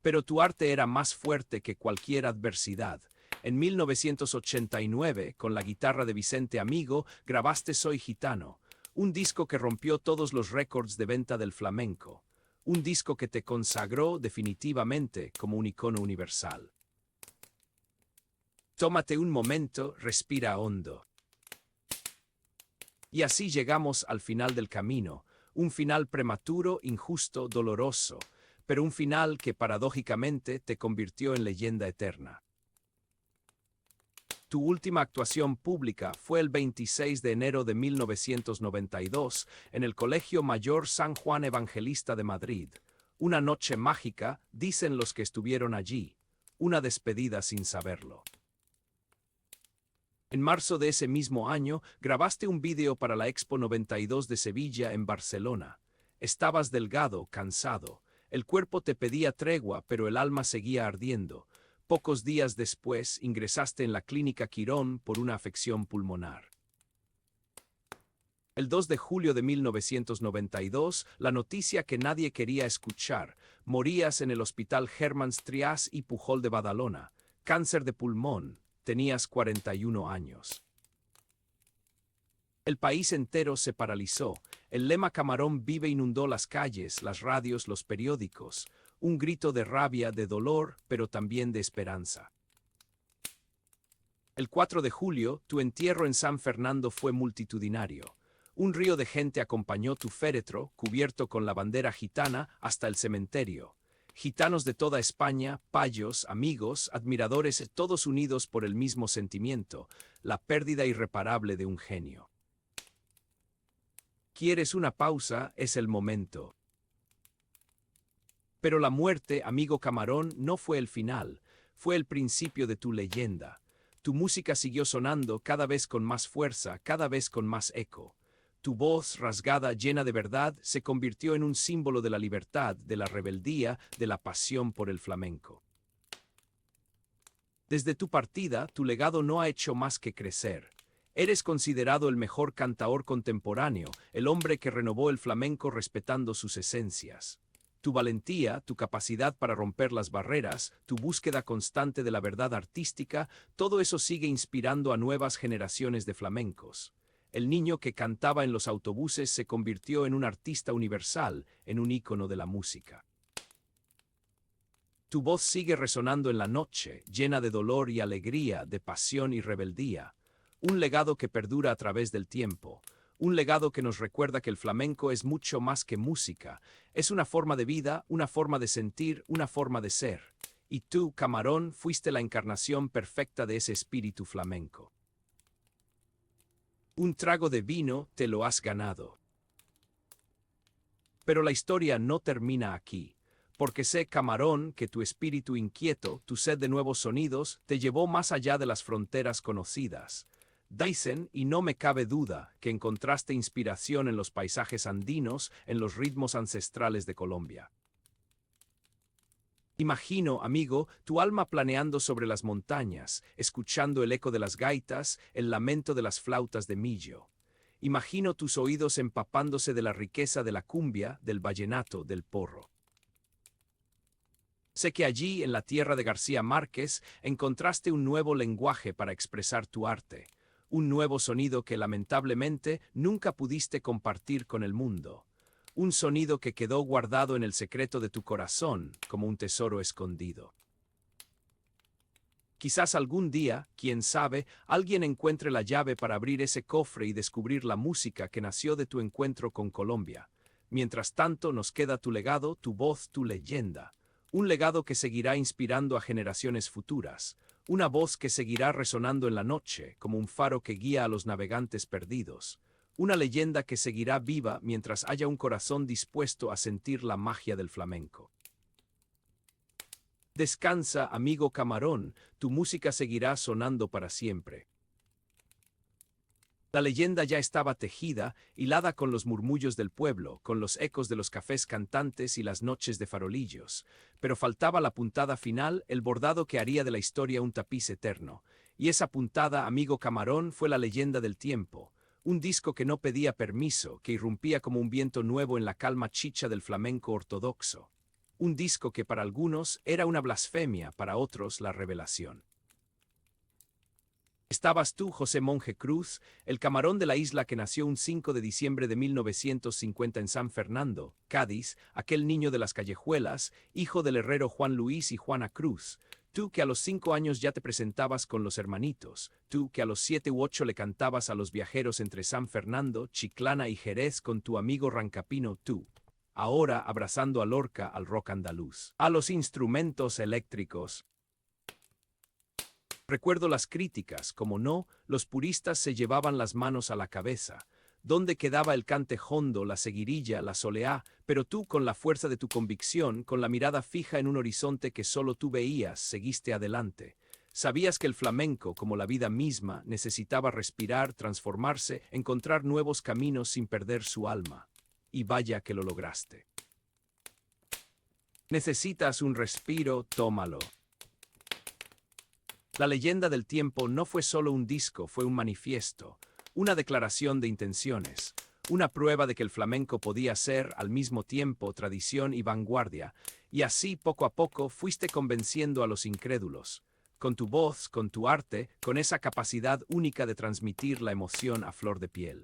Pero tu arte era más fuerte que cualquier adversidad. En 1989, con la guitarra de Vicente Amigo, grabaste Soy Gitano, un disco que rompió todos los récords de venta del flamenco, un disco que te consagró definitivamente como un icono universal. Tómate un momento, respira hondo. Y así llegamos al final del camino, un final prematuro, injusto, doloroso, pero un final que paradójicamente te convirtió en leyenda eterna. Tu última actuación pública fue el 26 de enero de 1992 en el Colegio Mayor San Juan Evangelista de Madrid. Una noche mágica, dicen los que estuvieron allí. Una despedida sin saberlo. En marzo de ese mismo año, grabaste un vídeo para la Expo 92 de Sevilla en Barcelona. Estabas delgado, cansado. El cuerpo te pedía tregua, pero el alma seguía ardiendo. Pocos días después, ingresaste en la Clínica Quirón por una afección pulmonar. El 2 de julio de 1992, la noticia que nadie quería escuchar: morías en el Hospital Hermans Trias y Pujol de Badalona. Cáncer de pulmón. Tenías 41 años. El país entero se paralizó. El lema Camarón Vive inundó las calles, las radios, los periódicos. Un grito de rabia, de dolor, pero también de esperanza. El 4 de julio, tu entierro en San Fernando fue multitudinario. Un río de gente acompañó tu féretro, cubierto con la bandera gitana, hasta el cementerio. Gitanos de toda España, payos, amigos, admiradores, todos unidos por el mismo sentimiento, la pérdida irreparable de un genio. ¿Quieres una pausa? Es el momento. Pero la muerte, amigo Camarón, no fue el final, fue el principio de tu leyenda. Tu música siguió sonando cada vez con más fuerza, cada vez con más eco. Tu voz, rasgada, llena de verdad, se convirtió en un símbolo de la libertad, de la rebeldía, de la pasión por el flamenco. Desde tu partida, tu legado no ha hecho más que crecer. Eres considerado el mejor cantaor contemporáneo, el hombre que renovó el flamenco respetando sus esencias. Tu valentía, tu capacidad para romper las barreras, tu búsqueda constante de la verdad artística, todo eso sigue inspirando a nuevas generaciones de flamencos. El niño que cantaba en los autobuses se convirtió en un artista universal, en un ícono de la música. Tu voz sigue resonando en la noche, llena de dolor y alegría, de pasión y rebeldía. Un legado que perdura a través del tiempo. Un legado que nos recuerda que el flamenco es mucho más que música. Es una forma de vida, una forma de sentir, una forma de ser. Y tú, Camarón, fuiste la encarnación perfecta de ese espíritu flamenco. Un trago de vino, te lo has ganado. Pero la historia no termina aquí. Porque sé, Camarón, que tu espíritu inquieto, tu sed de nuevos sonidos, te llevó más allá de las fronteras conocidas. Dicen, y no me cabe duda, que encontraste inspiración en los paisajes andinos, en los ritmos ancestrales de Colombia. Imagino, amigo, tu alma planeando sobre las montañas, escuchando el eco de las gaitas, el lamento de las flautas de millo. Imagino tus oídos empapándose de la riqueza de la cumbia, del vallenato, del porro. Sé que allí, en la tierra de García Márquez, encontraste un nuevo lenguaje para expresar tu arte. Un nuevo sonido que lamentablemente nunca pudiste compartir con el mundo. Un sonido que quedó guardado en el secreto de tu corazón, como un tesoro escondido. Quizás algún día, quién sabe, alguien encuentre la llave para abrir ese cofre y descubrir la música que nació de tu encuentro con Colombia. Mientras tanto, nos queda tu legado, tu voz, tu leyenda. Un legado que seguirá inspirando a generaciones futuras. Una voz que seguirá resonando en la noche, como un faro que guía a los navegantes perdidos. Una leyenda que seguirá viva mientras haya un corazón dispuesto a sentir la magia del flamenco. Descansa, amigo Camarón, tu música seguirá sonando para siempre. La leyenda ya estaba tejida, hilada con los murmullos del pueblo, con los ecos de los cafés cantantes y las noches de farolillos. Pero faltaba la puntada final, el bordado que haría de la historia un tapiz eterno. Y esa puntada, amigo Camarón, fue la leyenda del tiempo. Un disco que no pedía permiso, que irrumpía como un viento nuevo en la calma chicha del flamenco ortodoxo. Un disco que para algunos era una blasfemia, para otros la revelación. Estabas tú, José Monje Cruz, el camarón de la isla que nació un 5 de diciembre de 1950 en San Fernando, Cádiz, aquel niño de las callejuelas, hijo del herrero Juan Luis y Juana Cruz. Tú que a los 5 años ya te presentabas con los hermanitos, tú que a los 7 u 8 le cantabas a los viajeros entre San Fernando, Chiclana y Jerez con tu amigo Rancapino, tú. Ahora abrazando a Lorca al rock andaluz, a los instrumentos eléctricos. Recuerdo las críticas, como no, los puristas se llevaban las manos a la cabeza. ¿Dónde quedaba el cante hondo, la seguirilla, la soleá? Pero tú, con la fuerza de tu convicción, con la mirada fija en un horizonte que solo tú veías, seguiste adelante. Sabías que el flamenco, como la vida misma, necesitaba respirar, transformarse, encontrar nuevos caminos sin perder su alma. Y vaya que lo lograste. Necesitas un respiro, tómalo. La leyenda del tiempo no fue solo un disco, fue un manifiesto, una declaración de intenciones, una prueba de que el flamenco podía ser, al mismo tiempo, tradición y vanguardia, y así, poco a poco, fuiste convenciendo a los incrédulos. Con tu voz, con tu arte, con esa capacidad única de transmitir la emoción a flor de piel.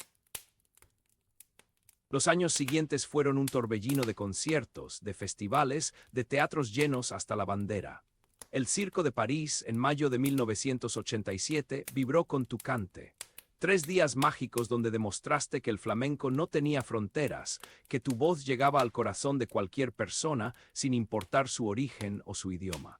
Los años siguientes fueron un torbellino de conciertos, de festivales, de teatros llenos hasta la bandera. El Circo de París, en mayo de 1987, vibró con tu cante. 3 días mágicos donde demostraste que el flamenco no tenía fronteras, que tu voz llegaba al corazón de cualquier persona sin importar su origen o su idioma.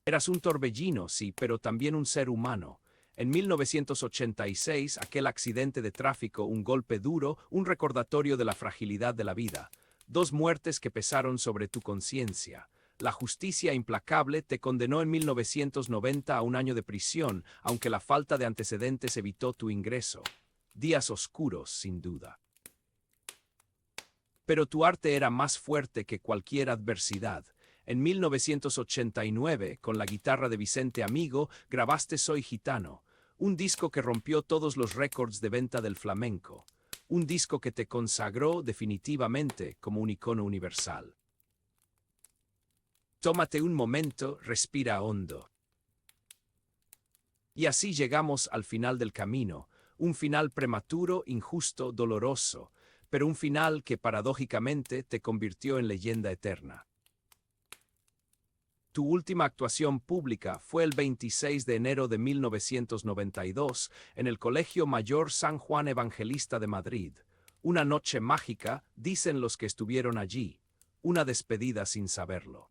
Eras un torbellino, sí, pero también un ser humano. En 1986, aquel accidente de tráfico, un golpe duro, un recordatorio de la fragilidad de la vida. 2 muertes que pesaron sobre tu conciencia. La justicia implacable te condenó en 1990 a 1 año de prisión, aunque la falta de antecedentes evitó tu ingreso. Días oscuros, sin duda. Pero tu arte era más fuerte que cualquier adversidad. En 1989, con la guitarra de Vicente Amigo, grabaste Soy Gitano, un disco que rompió todos los récords de venta del flamenco. Un disco que te consagró definitivamente como un icono universal. Tómate un momento, respira hondo. Y así llegamos al final del camino, un final prematuro, injusto, doloroso, pero un final que paradójicamente te convirtió en leyenda eterna. Tu última actuación pública fue el 26 de enero de 1992 en el Colegio Mayor San Juan Evangelista de Madrid. Una noche mágica, dicen los que estuvieron allí, una despedida sin saberlo.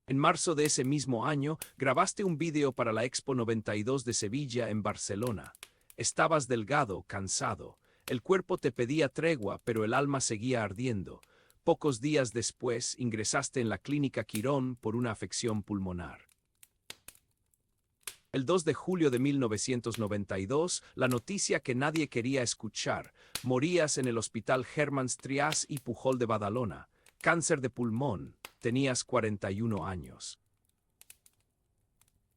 En marzo de ese mismo año, grabaste un vídeo para la Expo 92 de Sevilla en Barcelona. Estabas delgado, cansado. El cuerpo te pedía tregua, pero el alma seguía ardiendo. Pocos días después, ingresaste en la Clínica Quirón por una afección pulmonar. El 2 de julio de 1992, la noticia que nadie quería escuchar. Morías en el Hospital Hermans Trias y Pujol de Badalona. Cáncer de pulmón. Tenías 41 años.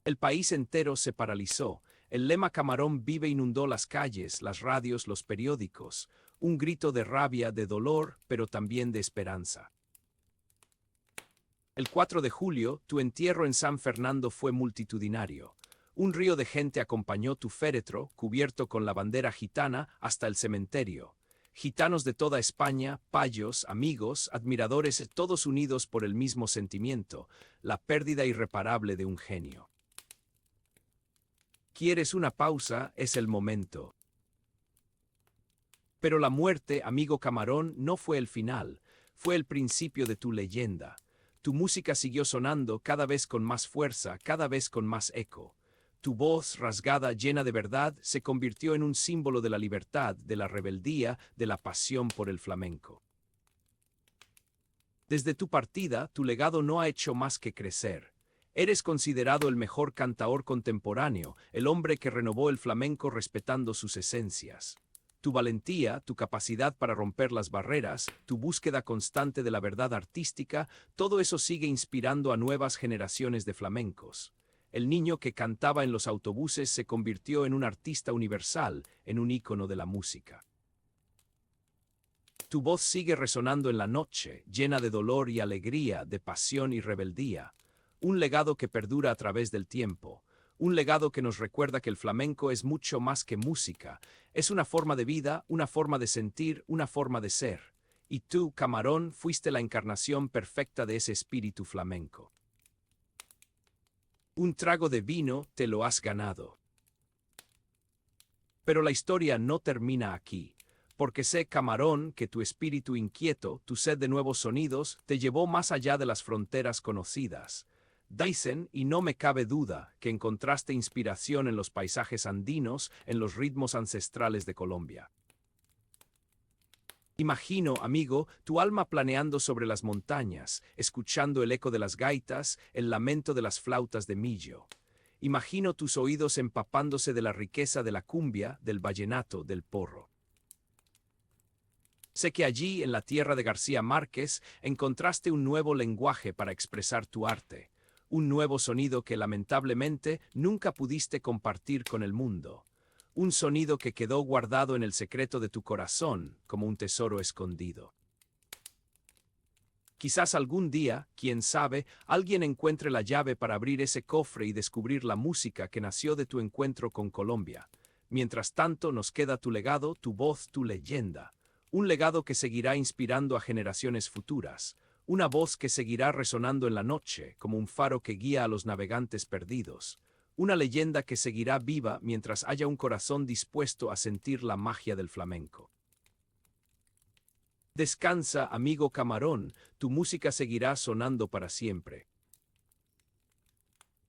El país entero se paralizó. El lema Camarón Vive inundó las calles, las radios, los periódicos. Un grito de rabia, de dolor, pero también de esperanza. El 4 de julio, tu entierro en San Fernando fue multitudinario. Un río de gente acompañó tu féretro, cubierto con la bandera gitana, hasta el cementerio. Gitanos de toda España, payos, amigos, admiradores, todos unidos por el mismo sentimiento, la pérdida irreparable de un genio. ¿Quieres una pausa? Es el momento. Pero la muerte, amigo Camarón, no fue el final, fue el principio de tu leyenda. Tu música siguió sonando cada vez con más fuerza, cada vez con más eco. Tu voz, rasgada, llena de verdad, se convirtió en un símbolo de la libertad, de la rebeldía, de la pasión por el flamenco. Desde tu partida, tu legado no ha hecho más que crecer. Eres considerado el mejor cantaor contemporáneo, el hombre que renovó el flamenco respetando sus esencias. Tu valentía, tu capacidad para romper las barreras, tu búsqueda constante de la verdad artística, todo eso sigue inspirando a nuevas generaciones de flamencos. El niño que cantaba en los autobuses se convirtió en un artista universal, en un ícono de la música. Tu voz sigue resonando en la noche, llena de dolor y alegría, de pasión y rebeldía. Un legado que perdura a través del tiempo. Un legado que nos recuerda que el flamenco es mucho más que música. Es una forma de vida, una forma de sentir, una forma de ser. Y tú, Camarón, fuiste la encarnación perfecta de ese espíritu flamenco. Un trago de vino te lo has ganado. Pero la historia no termina aquí. Porque sé, Camarón, que tu espíritu inquieto, tu sed de nuevos sonidos, te llevó más allá de las fronteras conocidas. Dicen, y no me cabe duda, que encontraste inspiración en los paisajes andinos, en los ritmos ancestrales de Colombia. Imagino, amigo, tu alma planeando sobre las montañas, escuchando el eco de las gaitas, el lamento de las flautas de millo. Imagino tus oídos empapándose de la riqueza de la cumbia, del vallenato, del porro. Sé que allí, en la tierra de García Márquez, encontraste un nuevo lenguaje para expresar tu arte, un nuevo sonido que lamentablemente nunca pudiste compartir con el mundo, un sonido que quedó guardado en el secreto de tu corazón como un tesoro escondido. Quizás algún día, quién sabe, alguien encuentre la llave para abrir ese cofre y descubrir la música que nació de tu encuentro con Colombia. Mientras tanto, nos queda tu legado, tu voz, tu leyenda. Un legado que seguirá inspirando a generaciones futuras. Una voz que seguirá resonando en la noche, como un faro que guía a los navegantes perdidos. Una leyenda que seguirá viva mientras haya un corazón dispuesto a sentir la magia del flamenco. Descansa, amigo Camarón, tu música seguirá sonando para siempre.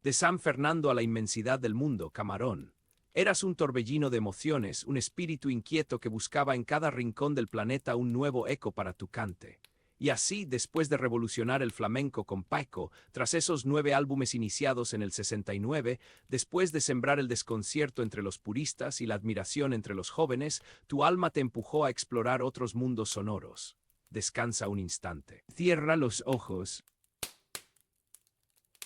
De San Fernando a la inmensidad del mundo, Camarón. Eras un torbellino de emociones, un espíritu inquieto que buscaba en cada rincón del planeta un nuevo eco para tu cante. Y así, después de revolucionar el flamenco con Paco, tras esos 9 álbumes iniciados en el 69, después de sembrar el desconcierto entre los puristas y la admiración entre los jóvenes, tu alma te empujó a explorar otros mundos sonoros. Descansa un instante. Cierra los ojos.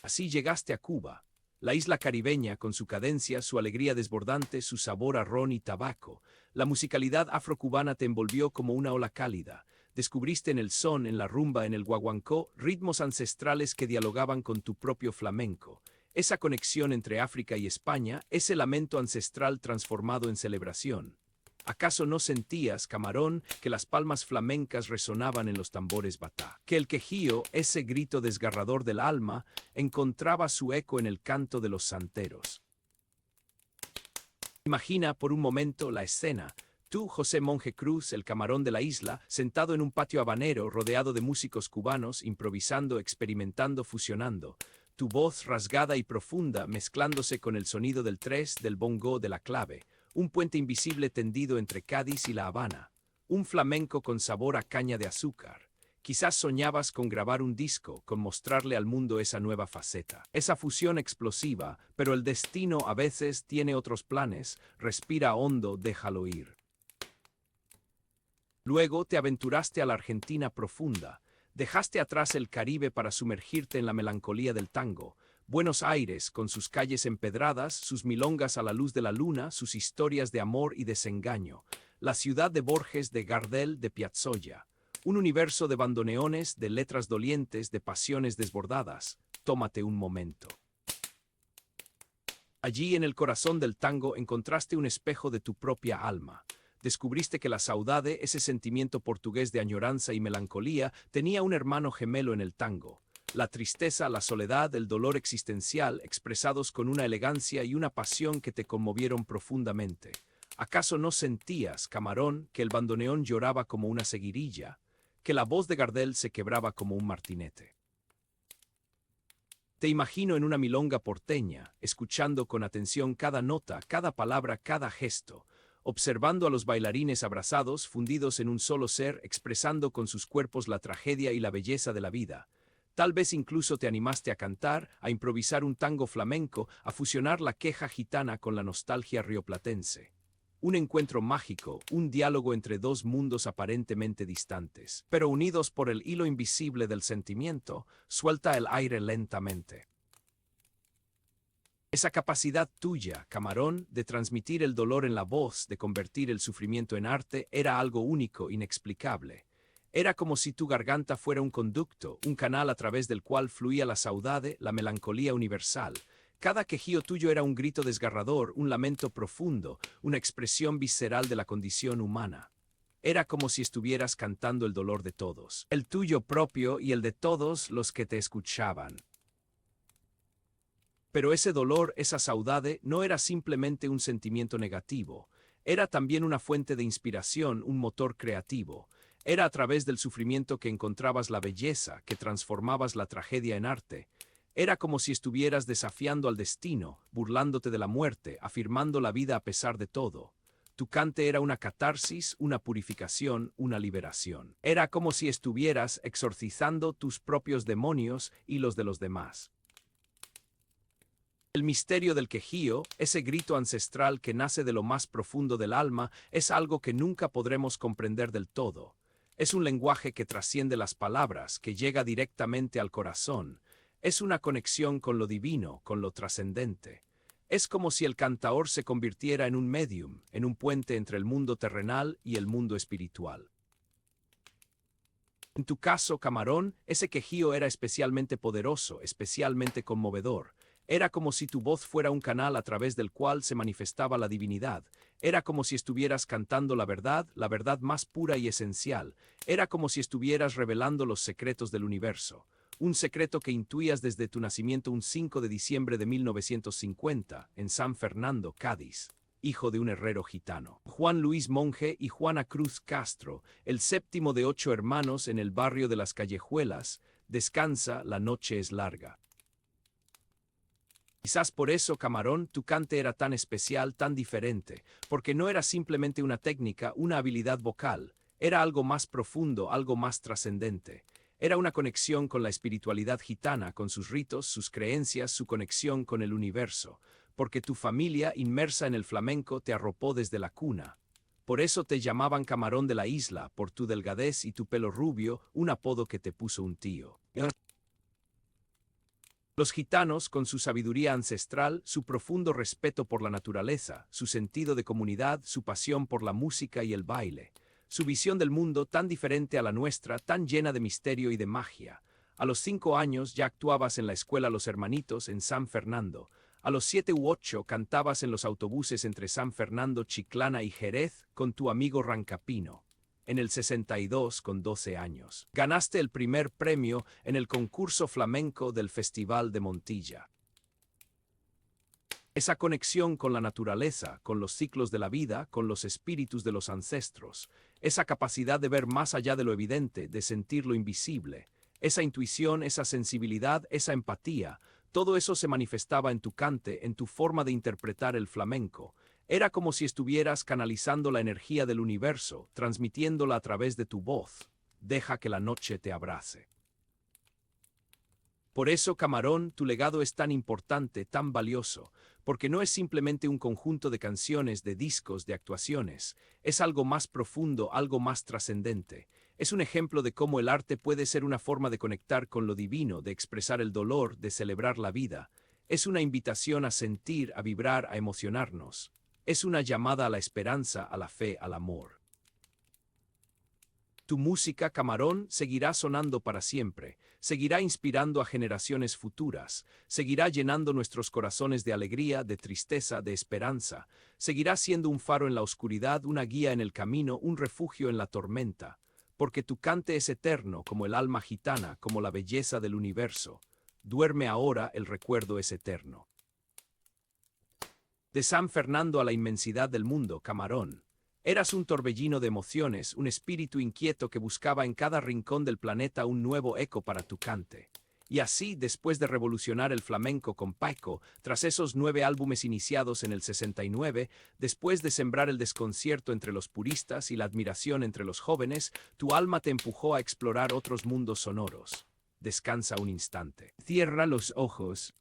Así llegaste a Cuba. La isla caribeña, con su cadencia, su alegría desbordante, su sabor a ron y tabaco. La musicalidad afrocubana te envolvió como una ola cálida. Descubriste en el son, en la rumba, en el guaguancó, ritmos ancestrales que dialogaban con tu propio flamenco. Esa conexión entre África y España, ese lamento ancestral transformado en celebración. ¿Acaso no sentías, Camarón, que las palmas flamencas resonaban en los tambores batá? Que el quejío, ese grito desgarrador del alma, encontraba su eco en el canto de los santeros. Imagina por un momento la escena. Tú, José Monje Cruz, el Camarón de la isla, sentado en un patio habanero rodeado de músicos cubanos, improvisando, experimentando, fusionando. Tu voz rasgada y profunda mezclándose con el sonido del tres, del bongo, de la clave. Un puente invisible tendido entre Cádiz y La Habana. Un flamenco con sabor a caña de azúcar. Quizás soñabas con grabar un disco, con mostrarle al mundo esa nueva faceta. Esa fusión explosiva, pero el destino a veces tiene otros planes. Respira hondo, déjalo ir. Luego te aventuraste a la Argentina profunda. Dejaste atrás el Caribe para sumergirte en la melancolía del tango. Buenos Aires, con sus calles empedradas, sus milongas a la luz de la luna, sus historias de amor y desengaño. La ciudad de Borges, de Gardel, de Piazzolla. Un universo de bandoneones, de letras dolientes, de pasiones desbordadas. Tómate un momento. Allí en el corazón del tango encontraste un espejo de tu propia alma. Descubriste que la saudade, ese sentimiento portugués de añoranza y melancolía, tenía un hermano gemelo en el tango. La tristeza, la soledad, el dolor existencial, expresados con una elegancia y una pasión que te conmovieron profundamente. ¿Acaso no sentías, Camarón, que el bandoneón lloraba como una seguirilla, que la voz de Gardel se quebraba como un martinete? Te imagino en una milonga porteña, escuchando con atención cada nota, cada palabra, cada gesto, observando a los bailarines abrazados, fundidos en un solo ser, expresando con sus cuerpos la tragedia y la belleza de la vida. Tal vez incluso te animaste a cantar, a improvisar un tango flamenco, a fusionar la queja gitana con la nostalgia rioplatense. Un encuentro mágico, un diálogo entre dos mundos aparentemente distantes, pero unidos por el hilo invisible del sentimiento. Suelta el aire lentamente. Esa capacidad tuya, Camarón, de transmitir el dolor en la voz, de convertir el sufrimiento en arte, era algo único, inexplicable. Era como si tu garganta fuera un conducto, un canal a través del cual fluía la saudade, la melancolía universal. Cada quejío tuyo era un grito desgarrador, un lamento profundo, una expresión visceral de la condición humana. Era como si estuvieras cantando el dolor de todos, el tuyo propio y el de todos los que te escuchaban. Pero ese dolor, esa saudade, no era simplemente un sentimiento negativo. Era también una fuente de inspiración, un motor creativo. Era a través del sufrimiento que encontrabas la belleza, que transformabas la tragedia en arte. Era como si estuvieras desafiando al destino, burlándote de la muerte, afirmando la vida a pesar de todo. Tu cante era una catarsis, una purificación, una liberación. Era como si estuvieras exorcizando tus propios demonios y los de los demás. El misterio del quejío, ese grito ancestral que nace de lo más profundo del alma, es algo que nunca podremos comprender del todo. Es un lenguaje que trasciende las palabras, que llega directamente al corazón. Es una conexión con lo divino, con lo trascendente. Es como si el cantaor se convirtiera en un medium, en un puente entre el mundo terrenal y el mundo espiritual. En tu caso, Camarón, ese quejío era especialmente poderoso, especialmente conmovedor. Era como si tu voz fuera un canal a través del cual se manifestaba la divinidad. Era como si estuvieras cantando la verdad más pura y esencial. Era como si estuvieras revelando los secretos del universo. Un secreto que intuías desde tu nacimiento un 5 de diciembre de 1950, en San Fernando, Cádiz, hijo de un herrero gitano. Juan Luis Monje y Juana Cruz Castro, el séptimo de 8 hermanos en el barrio de Las Callejuelas, descansa, la noche es larga. Quizás por eso, Camarón, tu cante era tan especial, tan diferente, porque no era simplemente una técnica, una habilidad vocal, era algo más profundo, algo más trascendente. Era una conexión con la espiritualidad gitana, con sus ritos, sus creencias, su conexión con el universo, porque tu familia, inmersa en el flamenco, te arropó desde la cuna. Por eso te llamaban Camarón de la isla, por tu delgadez y tu pelo rubio, un apodo que te puso un tío. Los gitanos, con su sabiduría ancestral, su profundo respeto por la naturaleza, su sentido de comunidad, su pasión por la música y el baile, su visión del mundo tan diferente a la nuestra, tan llena de misterio y de magia. A los 5 años ya actuabas en la escuela Los Hermanitos en San Fernando. A los 7 u 8 cantabas en los autobuses entre San Fernando, Chiclana y Jerez con tu amigo Rancapino. En el 62, con 12 años, ganaste el primer premio en el concurso flamenco del Festival de Montilla. Esa conexión con la naturaleza, con los ciclos de la vida, con los espíritus de los ancestros, esa capacidad de ver más allá de lo evidente, de sentir lo invisible, esa intuición, esa sensibilidad, esa empatía, todo eso se manifestaba en tu cante, en tu forma de interpretar el flamenco. Era como si estuvieras canalizando la energía del universo, transmitiéndola a través de tu voz. Deja que la noche te abrace. Por eso, Camarón, tu legado es tan importante, tan valioso, porque no es simplemente un conjunto de canciones, de discos, de actuaciones, es algo más profundo, algo más trascendente. Es un ejemplo de cómo el arte puede ser una forma de conectar con lo divino, de expresar el dolor, de celebrar la vida. Es una invitación a sentir, a vibrar, a emocionarnos. Es una llamada a la esperanza, a la fe, al amor. Tu música, Camarón, seguirá sonando para siempre, seguirá inspirando a generaciones futuras, seguirá llenando nuestros corazones de alegría, de tristeza, de esperanza, seguirá siendo un faro en la oscuridad, una guía en el camino, un refugio en la tormenta, porque tu cante es eterno como el alma gitana, como la belleza del universo. Duerme ahora, el recuerdo es eterno. De San Fernando a la inmensidad del mundo, Camarón. Eras un torbellino de emociones, un espíritu inquieto que buscaba en cada rincón del planeta un nuevo eco para tu cante. Y así, después de revolucionar el flamenco con Paiko, tras esos 9 álbumes iniciados en el 69, después de sembrar el desconcierto entre los puristas y la admiración entre los jóvenes, tu alma te empujó a explorar otros mundos sonoros. Descansa un instante. Cierra los ojos.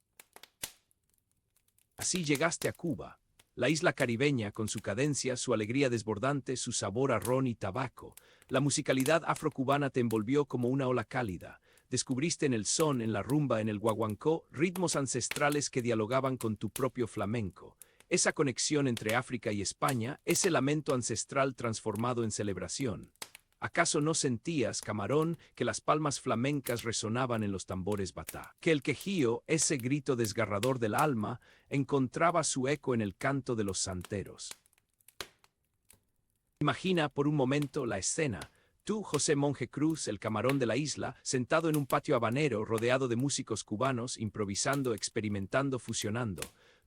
Así llegaste a Cuba, la isla caribeña con su cadencia, su alegría desbordante, su sabor a ron y tabaco. La musicalidad afrocubana te envolvió como una ola cálida. descubriste en el son, en la rumba, en el guaguancó, ritmos ancestrales que dialogaban con tu propio flamenco. Esa conexión entre África y España, ese lamento ancestral transformado en celebración. ¿Acaso no sentías, camarón, que las palmas flamencas resonaban en los tambores batá? Que el quejío, ese grito desgarrador del alma, encontraba su eco en el canto de los santeros. Imagina por un momento la escena. Tú, José Monje Cruz, el camarón de la isla, sentado en un patio habanero rodeado de músicos cubanos, improvisando, experimentando, fusionando.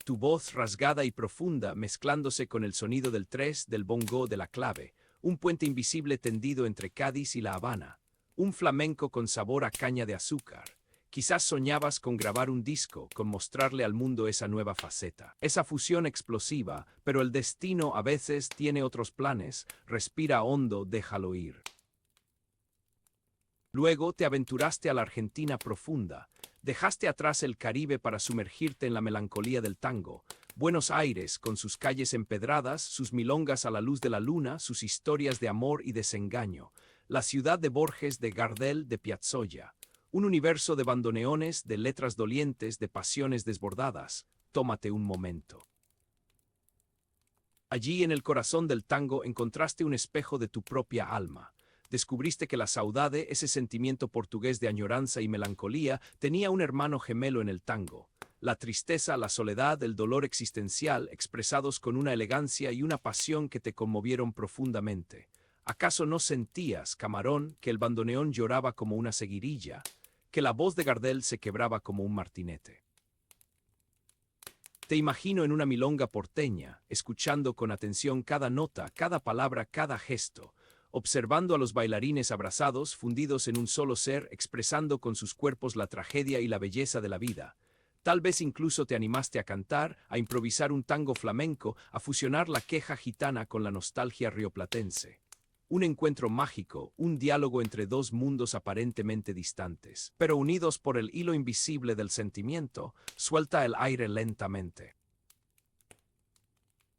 Tu voz rasgada y profunda mezclándose con el sonido del tres, del bongo, de la clave. Un puente invisible tendido entre Cádiz y La Habana. Un flamenco con sabor a caña de azúcar. Quizás soñabas con grabar un disco, con mostrarle al mundo esa nueva faceta. Esa fusión explosiva, pero el destino a veces tiene otros planes. Respira hondo, déjalo ir. Luego te aventuraste a la Argentina profunda. Dejaste atrás el Caribe para sumergirte en la melancolía del tango. Buenos Aires, con sus calles empedradas, sus milongas a la luz de la luna, sus historias de amor y desengaño. La ciudad de Borges, de Gardel, de Piazzolla. Un universo de bandoneones, de letras dolientes, de pasiones desbordadas. Tómate un momento. Allí en el corazón del tango encontraste un espejo de tu propia alma. Descubriste que la saudade, ese sentimiento portugués de añoranza y melancolía, tenía un hermano gemelo en el tango. La tristeza, la soledad, el dolor existencial, expresados con una elegancia y una pasión que te conmovieron profundamente. ¿Acaso no sentías, camarón, que el bandoneón lloraba como una seguirilla, que la voz de Gardel se quebraba como un martinete? Te imagino en una milonga porteña, escuchando con atención cada nota, cada palabra, cada gesto, observando a los bailarines abrazados, fundidos en un solo ser, expresando con sus cuerpos la tragedia y la belleza de la vida. Tal vez incluso te animaste a cantar, a improvisar un tango flamenco, a fusionar la queja gitana con la nostalgia rioplatense. Un encuentro mágico, un diálogo entre dos mundos aparentemente distantes, pero unidos por el hilo invisible del sentimiento. Suelta el aire lentamente.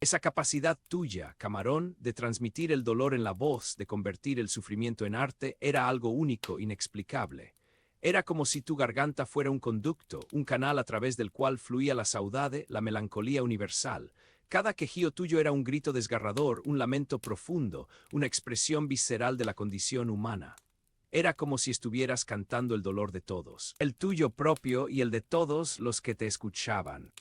Esa capacidad tuya, camarón, de transmitir el dolor en la voz, de convertir el sufrimiento en arte, era algo único, inexplicable. Era como si tu garganta fuera un conducto, un canal a través del cual fluía la saudade, la melancolía universal. Cada quejío tuyo era un grito desgarrador, un lamento profundo, una expresión visceral de la condición humana. Era como si estuvieras cantando el dolor de todos, el tuyo propio y el de todos los que te escuchaban.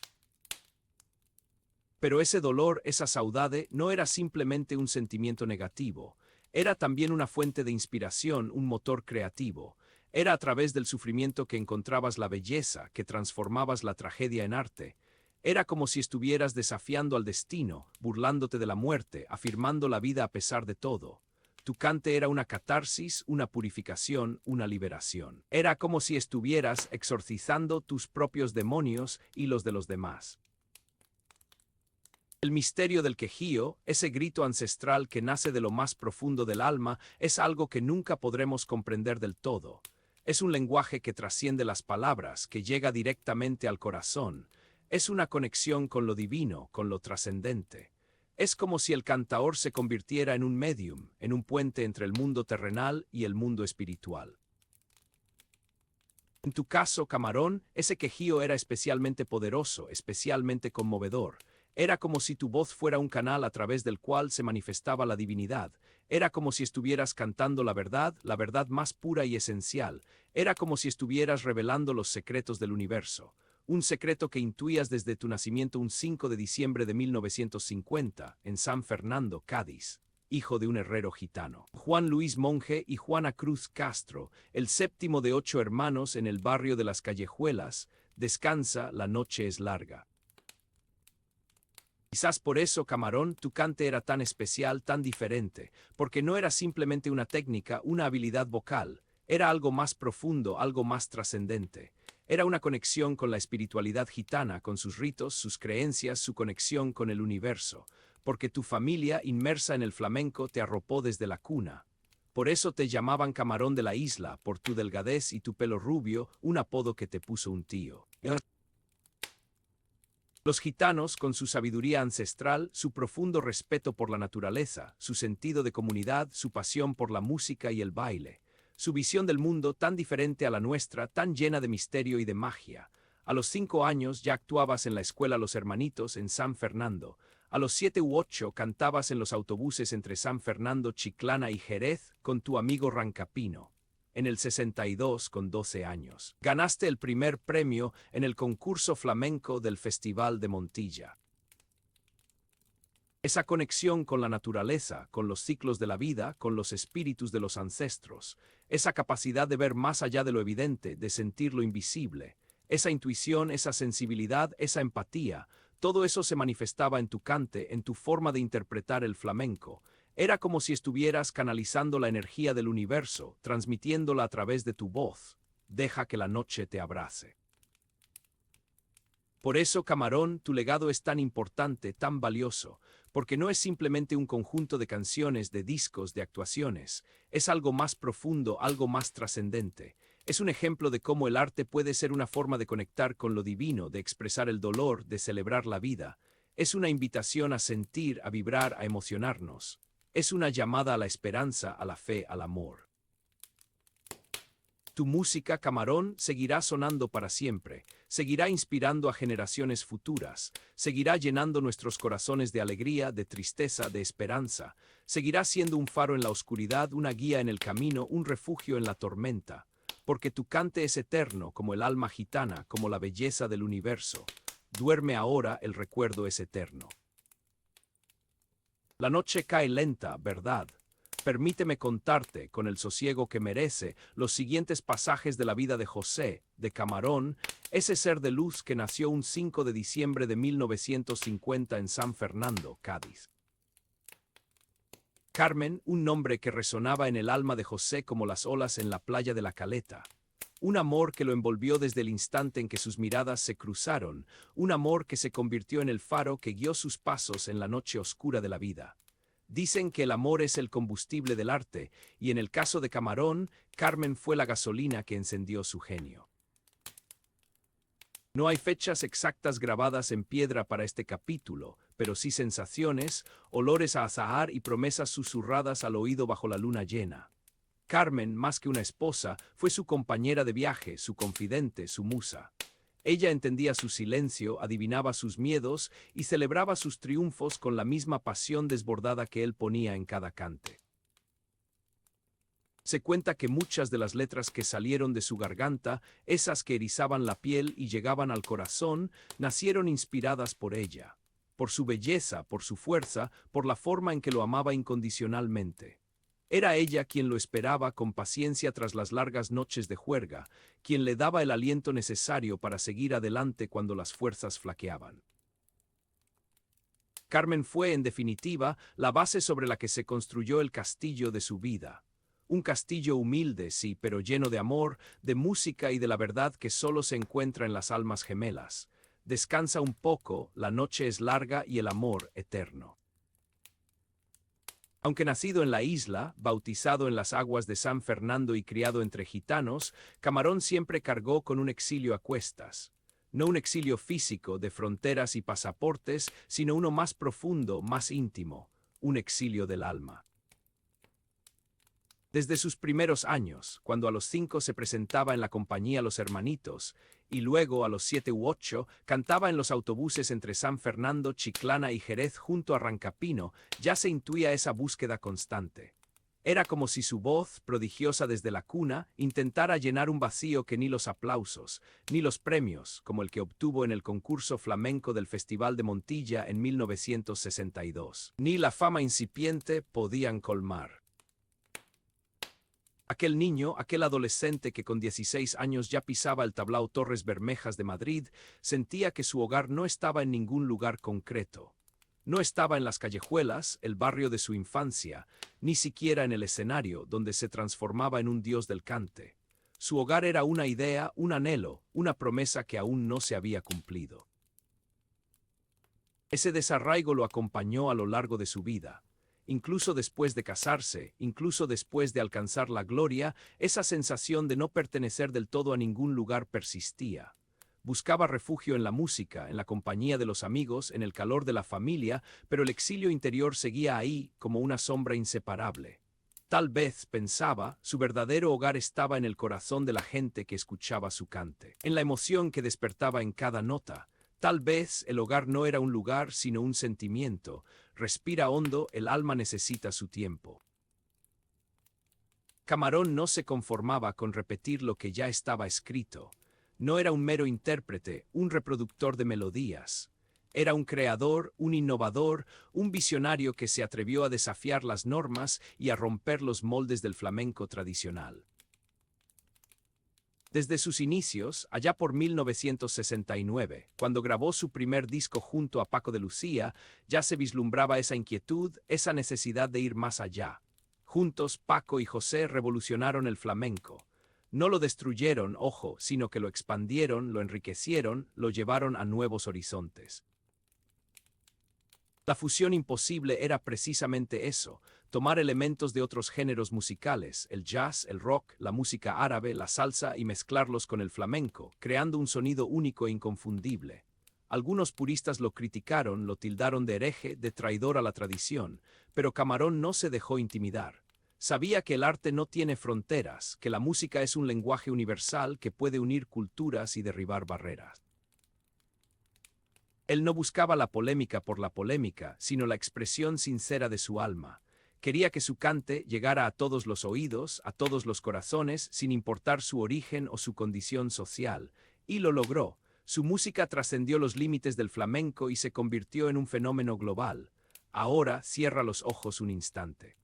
Pero ese dolor, esa saudade, no era simplemente un sentimiento negativo. Era también una fuente de inspiración, un motor creativo. Era a través del sufrimiento que encontrabas la belleza, que transformabas la tragedia en arte. Era como si estuvieras desafiando al destino, burlándote de la muerte, afirmando la vida a pesar de todo. Tu cante era una catarsis, una purificación, una liberación. Era como si estuvieras exorcizando tus propios demonios y los de los demás. El misterio del quejío, ese grito ancestral que nace de lo más profundo del alma, es algo que nunca podremos comprender del todo. Es un lenguaje que trasciende las palabras, que llega directamente al corazón. Es una conexión con lo divino, con lo trascendente. Es como si el cantaor se convirtiera en un medium, en un puente entre el mundo terrenal y el mundo espiritual. En tu caso, camarón, ese quejío era especialmente poderoso, especialmente conmovedor. Era como si tu voz fuera un canal a través del cual se manifestaba la divinidad. Era como si estuvieras cantando la verdad más pura y esencial. Era como si estuvieras revelando los secretos del universo. Un secreto que intuías desde tu nacimiento un 5 de diciembre de 1950, en San Fernando, Cádiz, hijo de un herrero gitano. Juan Luis Monje y Juana Cruz Castro, el séptimo de 8 hermanos en el barrio de Las Callejuelas. Descansa, la noche es larga. Quizás por eso, camarón, tu cante era tan especial, tan diferente, porque no era simplemente una técnica, una habilidad vocal, era algo más profundo, algo más trascendente. Era una conexión con la espiritualidad gitana, con sus ritos, sus creencias, su conexión con el universo, porque tu familia, inmersa en el flamenco, te arropó desde la cuna. Por eso te llamaban camarón de la isla, por tu delgadez y tu pelo rubio, un apodo que te puso un tío. Los gitanos, con su sabiduría ancestral, su profundo respeto por la naturaleza, su sentido de comunidad, su pasión por la música y el baile, Su visión del mundo tan diferente a la nuestra, tan llena de misterio y de magia. A los 5 años ya actuabas en la escuela Los Hermanitos en San Fernando. A los 7 u 8 cantabas en los autobuses entre San Fernando, Chiclana y Jerez con tu amigo Rancapino. En el 62, con 12 años, ganaste el primer premio en el concurso flamenco del Festival de Montilla. Esa conexión con la naturaleza, con los ciclos de la vida, con los espíritus de los ancestros, esa capacidad de ver más allá de lo evidente, de sentir lo invisible, esa intuición, esa sensibilidad, esa empatía, todo eso se manifestaba en tu cante, en tu forma de interpretar el flamenco. Era como si estuvieras canalizando la energía del universo, transmitiéndola a través de tu voz. Deja que la noche te abrace. Por eso, Camarón, tu legado es tan importante, tan valioso, porque no es simplemente un conjunto de canciones, de discos, de actuaciones, es algo más profundo, algo más trascendente. Es un ejemplo de cómo el arte puede ser una forma de conectar con lo divino, de expresar el dolor, de celebrar la vida. Es una invitación a sentir, a vibrar, a emocionarnos. Es una llamada a la esperanza, a la fe, al amor. Tu música, Camarón, seguirá sonando para siempre, seguirá inspirando a generaciones futuras, seguirá llenando nuestros corazones de alegría, de tristeza, de esperanza, seguirá siendo un faro en la oscuridad, una guía en el camino, un refugio en la tormenta, porque tu cante es eterno, como el alma gitana, como la belleza del universo. Duerme ahora, el recuerdo es eterno. La noche cae lenta, ¿verdad? Permíteme contarte, con el sosiego que merece, los siguientes pasajes de la vida de José, de Camarón, ese ser de luz que nació un 5 de diciembre de 1950 en San Fernando, Cádiz. Carmen, un nombre que resonaba en el alma de José como las olas en la playa de la Caleta. Un amor que lo envolvió desde el instante en que sus miradas se cruzaron, un amor que se convirtió en el faro que guió sus pasos en la noche oscura de la vida. Dicen que el amor es el combustible del arte, y en el caso de Camarón, Carmen fue la gasolina que encendió su genio. No hay fechas exactas grabadas en piedra para este capítulo, pero sí sensaciones, olores a azahar y promesas susurradas al oído bajo la luna llena. Carmen, más que una esposa, fue su compañera de viaje, su confidente, su musa. Ella entendía su silencio, adivinaba sus miedos y celebraba sus triunfos con la misma pasión desbordada que él ponía en cada cante. Se cuenta que muchas de las letras que salieron de su garganta, esas que erizaban la piel y llegaban al corazón, nacieron inspiradas por ella, por su belleza, por su fuerza, por la forma en que lo amaba incondicionalmente. Era ella quien lo esperaba con paciencia tras las largas noches de juerga, quien le daba el aliento necesario para seguir adelante cuando las fuerzas flaqueaban. Carmen fue, en definitiva, la base sobre la que se construyó el castillo de su vida. Un castillo humilde, sí, pero lleno de amor, de música y de la verdad que solo se encuentra en las almas gemelas. Descansa un poco, la noche es larga y el amor eterno. Aunque nacido en la isla, bautizado en las aguas de San Fernando y criado entre gitanos, Camarón siempre cargó con un exilio a cuestas. No un exilio físico de fronteras y pasaportes, sino uno más profundo, más íntimo, un exilio del alma. Desde sus primeros años, cuando a los 5 se presentaba en la compañía Los Hermanitos, y luego a los 7 u 8 cantaba en los autobuses entre San Fernando, Chiclana y Jerez junto a Rancapino, ya se intuía esa búsqueda constante. Era como si su voz, prodigiosa desde la cuna, intentara llenar un vacío que ni los aplausos, ni los premios, como el que obtuvo en el concurso flamenco del Festival de Montilla en 1962, ni la fama incipiente podían colmar. Aquel niño, aquel adolescente que con 16 años ya pisaba el tablao Torres Bermejas de Madrid, sentía que su hogar no estaba en ningún lugar concreto. No estaba en las callejuelas, el barrio de su infancia, ni siquiera en el escenario, donde se transformaba en un dios del cante. Su hogar era una idea, un anhelo, una promesa que aún no se había cumplido. Ese desarraigo lo acompañó a lo largo de su vida. Incluso después de casarse, incluso después de alcanzar la gloria, esa sensación de no pertenecer del todo a ningún lugar persistía. Buscaba refugio en la música, en la compañía de los amigos, en el calor de la familia, pero el exilio interior seguía ahí como una sombra inseparable. Tal vez, pensaba, su verdadero hogar estaba en el corazón de la gente que escuchaba su cante, en la emoción que despertaba en cada nota. Tal vez el hogar no era un lugar, sino un sentimiento. Respira hondo, el alma necesita su tiempo. Camarón no se conformaba con repetir lo que ya estaba escrito. No era un mero intérprete, un reproductor de melodías. Era un creador, un innovador, un visionario que se atrevió a desafiar las normas y a romper los moldes del flamenco tradicional. Desde sus inicios, allá por 1969, cuando grabó su primer disco junto a Paco de Lucía, ya se vislumbraba esa inquietud, esa necesidad de ir más allá. Juntos, Paco y José revolucionaron el flamenco. No lo destruyeron, ojo, sino que lo expandieron, lo enriquecieron, lo llevaron a nuevos horizontes. La fusión imposible era precisamente eso, tomar elementos de otros géneros musicales, el jazz, el rock, la música árabe, la salsa y mezclarlos con el flamenco, creando un sonido único e inconfundible. Algunos puristas lo criticaron, lo tildaron de hereje, de traidor a la tradición, pero Camarón no se dejó intimidar. Sabía que el arte no tiene fronteras, que la música es un lenguaje universal que puede unir culturas y derribar barreras. Él no buscaba la polémica por la polémica, sino la expresión sincera de su alma. Quería que su cante llegara a todos los oídos, a todos los corazones, sin importar su origen o su condición social. Y lo logró. Su música trascendió los límites del flamenco y se convirtió en un fenómeno global. Ahora cierra los ojos un instante.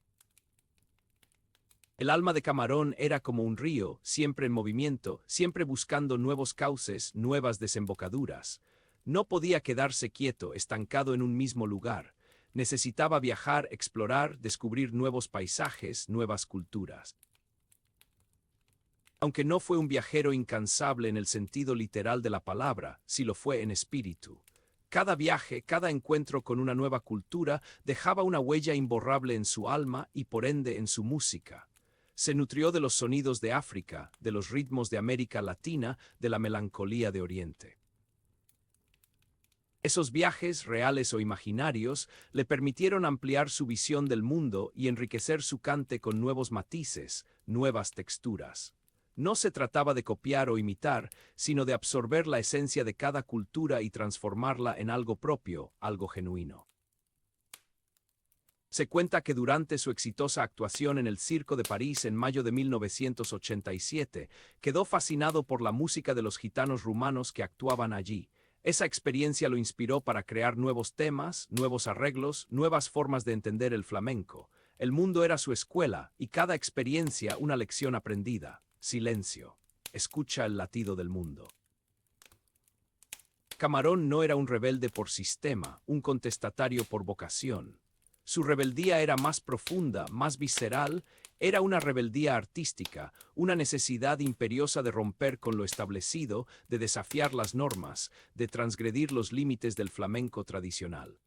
El alma de Camarón era como un río, siempre en movimiento, siempre buscando nuevos cauces, nuevas desembocaduras. No podía quedarse quieto, estancado en un mismo lugar. Necesitaba viajar, explorar, descubrir nuevos paisajes, nuevas culturas. Aunque no fue un viajero incansable en el sentido literal de la palabra, sí lo fue en espíritu. Cada viaje, cada encuentro con una nueva cultura dejaba una huella imborrable en su alma y por ende en su música. Se nutrió de los sonidos de África, de los ritmos de América Latina, de la melancolía de Oriente. Esos viajes, reales o imaginarios, le permitieron ampliar su visión del mundo y enriquecer su cante con nuevos matices, nuevas texturas. No se trataba de copiar o imitar, sino de absorber la esencia de cada cultura y transformarla en algo propio, algo genuino. Se cuenta que durante su exitosa actuación en el Circo de París en mayo de 1987, quedó fascinado por la música de los gitanos rumanos que actuaban allí. Esa experiencia lo inspiró para crear nuevos temas, nuevos arreglos, nuevas formas de entender el flamenco. El mundo era su escuela y cada experiencia una lección aprendida. Silencio. Escucha el latido del mundo. Camarón no era un rebelde por sistema, un contestatario por vocación. Su rebeldía era más profunda, más visceral. Era una rebeldía artística, una necesidad imperiosa de romper con lo establecido, de desafiar las normas, de transgredir los límites del flamenco tradicional.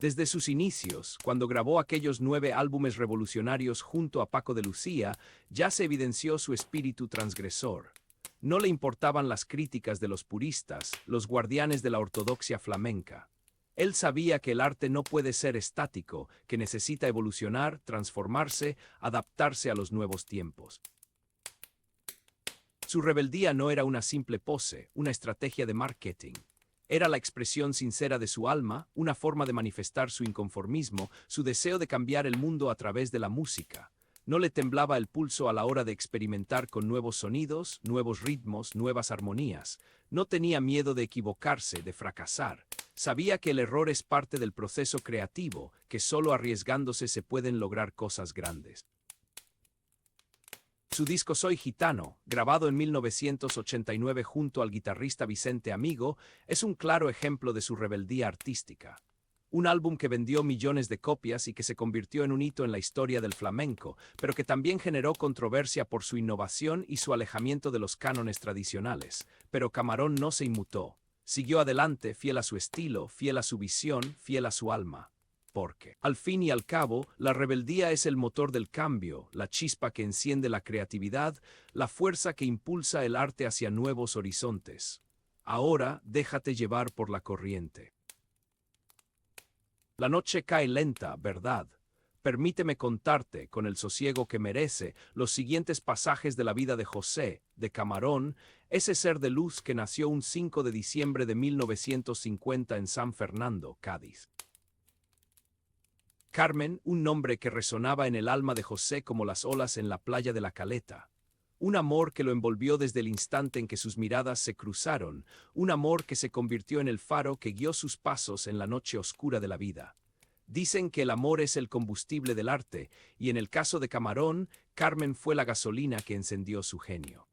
Desde sus inicios, cuando grabó aquellos 9 álbumes revolucionarios junto a Paco de Lucía, ya se evidenció su espíritu transgresor. No le importaban las críticas de los puristas, los guardianes de la ortodoxia flamenca. Él sabía que el arte no puede ser estático, que necesita evolucionar, transformarse, adaptarse a los nuevos tiempos. Su rebeldía no era una simple pose, una estrategia de marketing. Era la expresión sincera de su alma, una forma de manifestar su inconformismo, su deseo de cambiar el mundo a través de la música. No le temblaba el pulso a la hora de experimentar con nuevos sonidos, nuevos ritmos, nuevas armonías. No tenía miedo de equivocarse, de fracasar. Sabía que el error es parte del proceso creativo, que solo arriesgándose se pueden lograr cosas grandes. Su disco Soy Gitano, grabado en 1989 junto al guitarrista Vicente Amigo, es un claro ejemplo de su rebeldía artística. Un álbum que vendió millones de copias y que se convirtió en un hito en la historia del flamenco, pero que también generó controversia por su innovación y su alejamiento de los cánones tradicionales. Pero Camarón no se inmutó. Siguió adelante, fiel a su estilo, fiel a su visión, fiel a su alma. Porque, al fin y al cabo, la rebeldía es el motor del cambio, la chispa que enciende la creatividad, la fuerza que impulsa el arte hacia nuevos horizontes. Ahora, déjate llevar por la corriente. La noche cae lenta, ¿verdad? Permíteme contarte, con el sosiego que merece, los siguientes pasajes de la vida de José, de Camarón, ese ser de luz que nació un 5 de diciembre de 1950 en San Fernando, Cádiz. Carmen, un nombre que resonaba en el alma de José como las olas en la playa de la Caleta. Un amor que lo envolvió desde el instante en que sus miradas se cruzaron, un amor que se convirtió en el faro que guió sus pasos en la noche oscura de la vida. Dicen que el amor es el combustible del arte, y en el caso de Camarón, Carmen fue la gasolina que encendió su genio.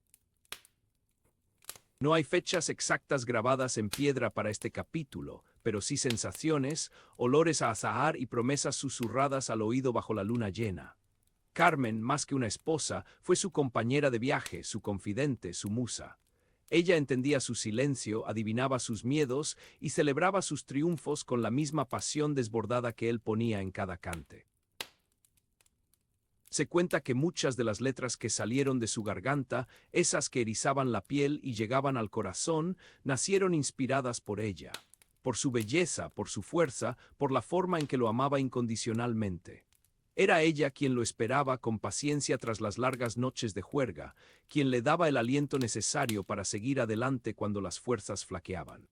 No hay fechas exactas grabadas en piedra para este capítulo, pero sí sensaciones, olores a azahar y promesas susurradas al oído bajo la luna llena. Carmen, más que una esposa, fue su compañera de viaje, su confidente, su musa. Ella entendía su silencio, adivinaba sus miedos y celebraba sus triunfos con la misma pasión desbordada que él ponía en cada cante. Se cuenta que muchas de las letras que salieron de su garganta, esas que erizaban la piel y llegaban al corazón, nacieron inspiradas por ella, por su belleza, por su fuerza, por la forma en que lo amaba incondicionalmente. Era ella quien lo esperaba con paciencia tras las largas noches de juerga, quien le daba el aliento necesario para seguir adelante cuando las fuerzas flaqueaban.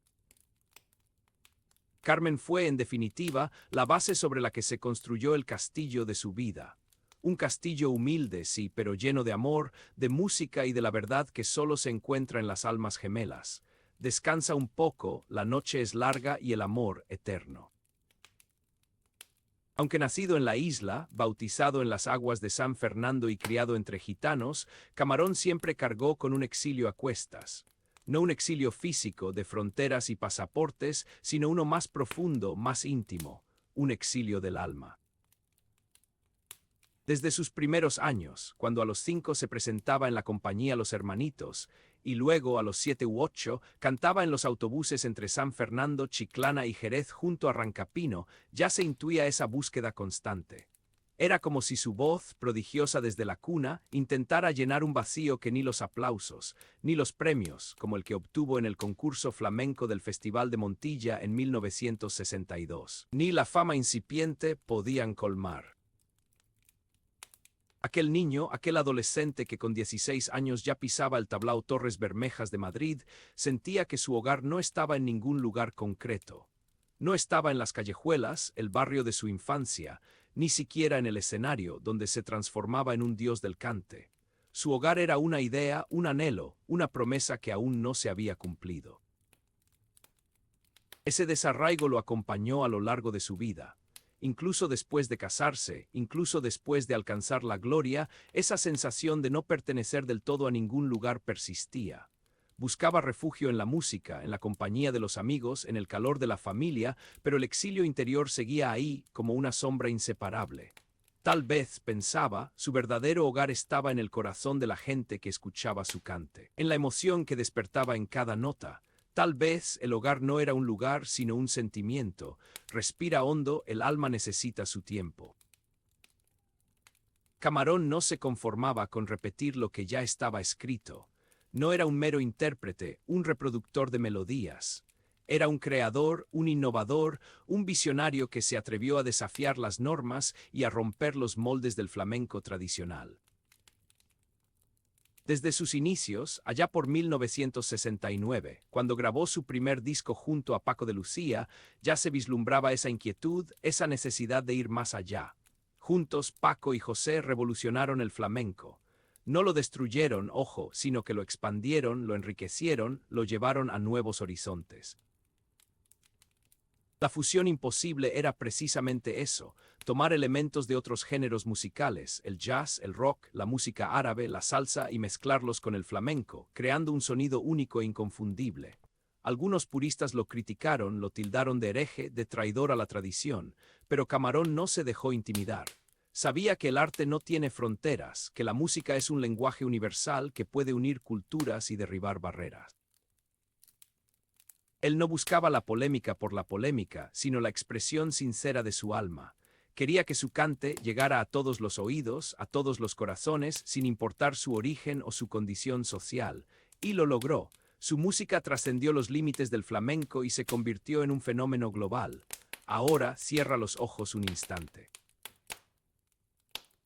Carmen fue, en definitiva, la base sobre la que se construyó el castillo de su vida. Un castillo humilde, sí, pero lleno de amor, de música y de la verdad que solo se encuentra en las almas gemelas. Descansa un poco, la noche es larga y el amor eterno. Aunque nacido en la isla, bautizado en las aguas de San Fernando y criado entre gitanos, Camarón siempre cargó con un exilio a cuestas. No un exilio físico de fronteras y pasaportes, sino uno más profundo, más íntimo, un exilio del alma. Desde sus primeros años, cuando a los 5 se presentaba en la compañía Los Hermanitos, y luego a los 7 u 8 cantaba en los autobuses entre San Fernando, Chiclana y Jerez junto a Rancapino, ya se intuía esa búsqueda constante. Era como si su voz, prodigiosa desde la cuna, intentara llenar un vacío que ni los aplausos, ni los premios, como el que obtuvo en el concurso flamenco del Festival de Montilla en 1962, ni la fama incipiente podían colmar. Aquel niño, aquel adolescente que con 16 años ya pisaba el tablao Torres Bermejas de Madrid, sentía que su hogar no estaba en ningún lugar concreto. No estaba en las callejuelas, el barrio de su infancia, ni siquiera en el escenario, donde se transformaba en un dios del cante. Su hogar era una idea, un anhelo, una promesa que aún no se había cumplido. Ese desarraigo lo acompañó a lo largo de su vida. Incluso después de casarse, incluso después de alcanzar la gloria, esa sensación de no pertenecer del todo a ningún lugar persistía. Buscaba refugio en la música, en la compañía de los amigos, en el calor de la familia, pero el exilio interior seguía ahí como una sombra inseparable. Tal vez, pensaba, su verdadero hogar estaba en el corazón de la gente que escuchaba su cante, en la emoción que despertaba en cada nota. Tal vez el hogar no era un lugar, sino un sentimiento. Respira hondo, el alma necesita su tiempo. Camarón no se conformaba con repetir lo que ya estaba escrito. No era un mero intérprete, un reproductor de melodías. Era un creador, un innovador, un visionario que se atrevió a desafiar las normas y a romper los moldes del flamenco tradicional. Desde sus inicios, allá por 1969, cuando grabó su primer disco junto a Paco de Lucía, ya se vislumbraba esa inquietud, esa necesidad de ir más allá. Juntos, Paco y José revolucionaron el flamenco. No lo destruyeron, ojo, sino que lo expandieron, lo enriquecieron, lo llevaron a nuevos horizontes. La fusión imposible era precisamente eso, tomar elementos de otros géneros musicales, el jazz, el rock, la música árabe, la salsa y mezclarlos con el flamenco, creando un sonido único e inconfundible. Algunos puristas lo criticaron, lo tildaron de hereje, de traidor a la tradición, pero Camarón no se dejó intimidar. Sabía que el arte no tiene fronteras, que la música es un lenguaje universal que puede unir culturas y derribar barreras. Él no buscaba la polémica por la polémica, sino la expresión sincera de su alma. Quería que su cante llegara a todos los oídos, a todos los corazones, sin importar su origen o su condición social. Y lo logró. Su música trascendió los límites del flamenco y se convirtió en un fenómeno global. Ahora cierra los ojos un instante.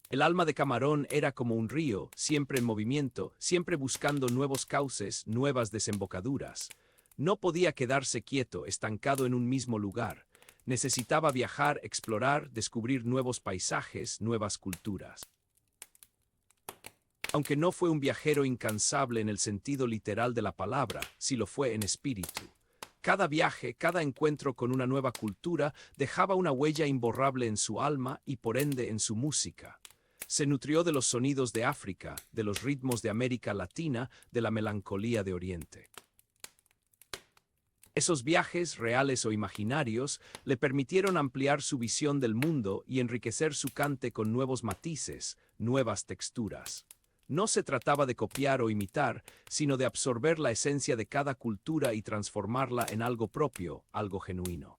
El alma de Camarón era como un río, siempre en movimiento, siempre buscando nuevos cauces, nuevas desembocaduras. No podía quedarse quieto, estancado en un mismo lugar. Necesitaba viajar, explorar, descubrir nuevos paisajes, nuevas culturas. Aunque no fue un viajero incansable en el sentido literal de la palabra, sí lo fue en espíritu. Cada viaje, cada encuentro con una nueva cultura dejaba una huella imborrable en su alma y por ende en su música. Se nutrió de los sonidos de África, de los ritmos de América Latina, de la melancolía de Oriente. Esos viajes, reales o imaginarios, le permitieron ampliar su visión del mundo y enriquecer su cante con nuevos matices, nuevas texturas. No se trataba de copiar o imitar, sino de absorber la esencia de cada cultura y transformarla en algo propio, algo genuino.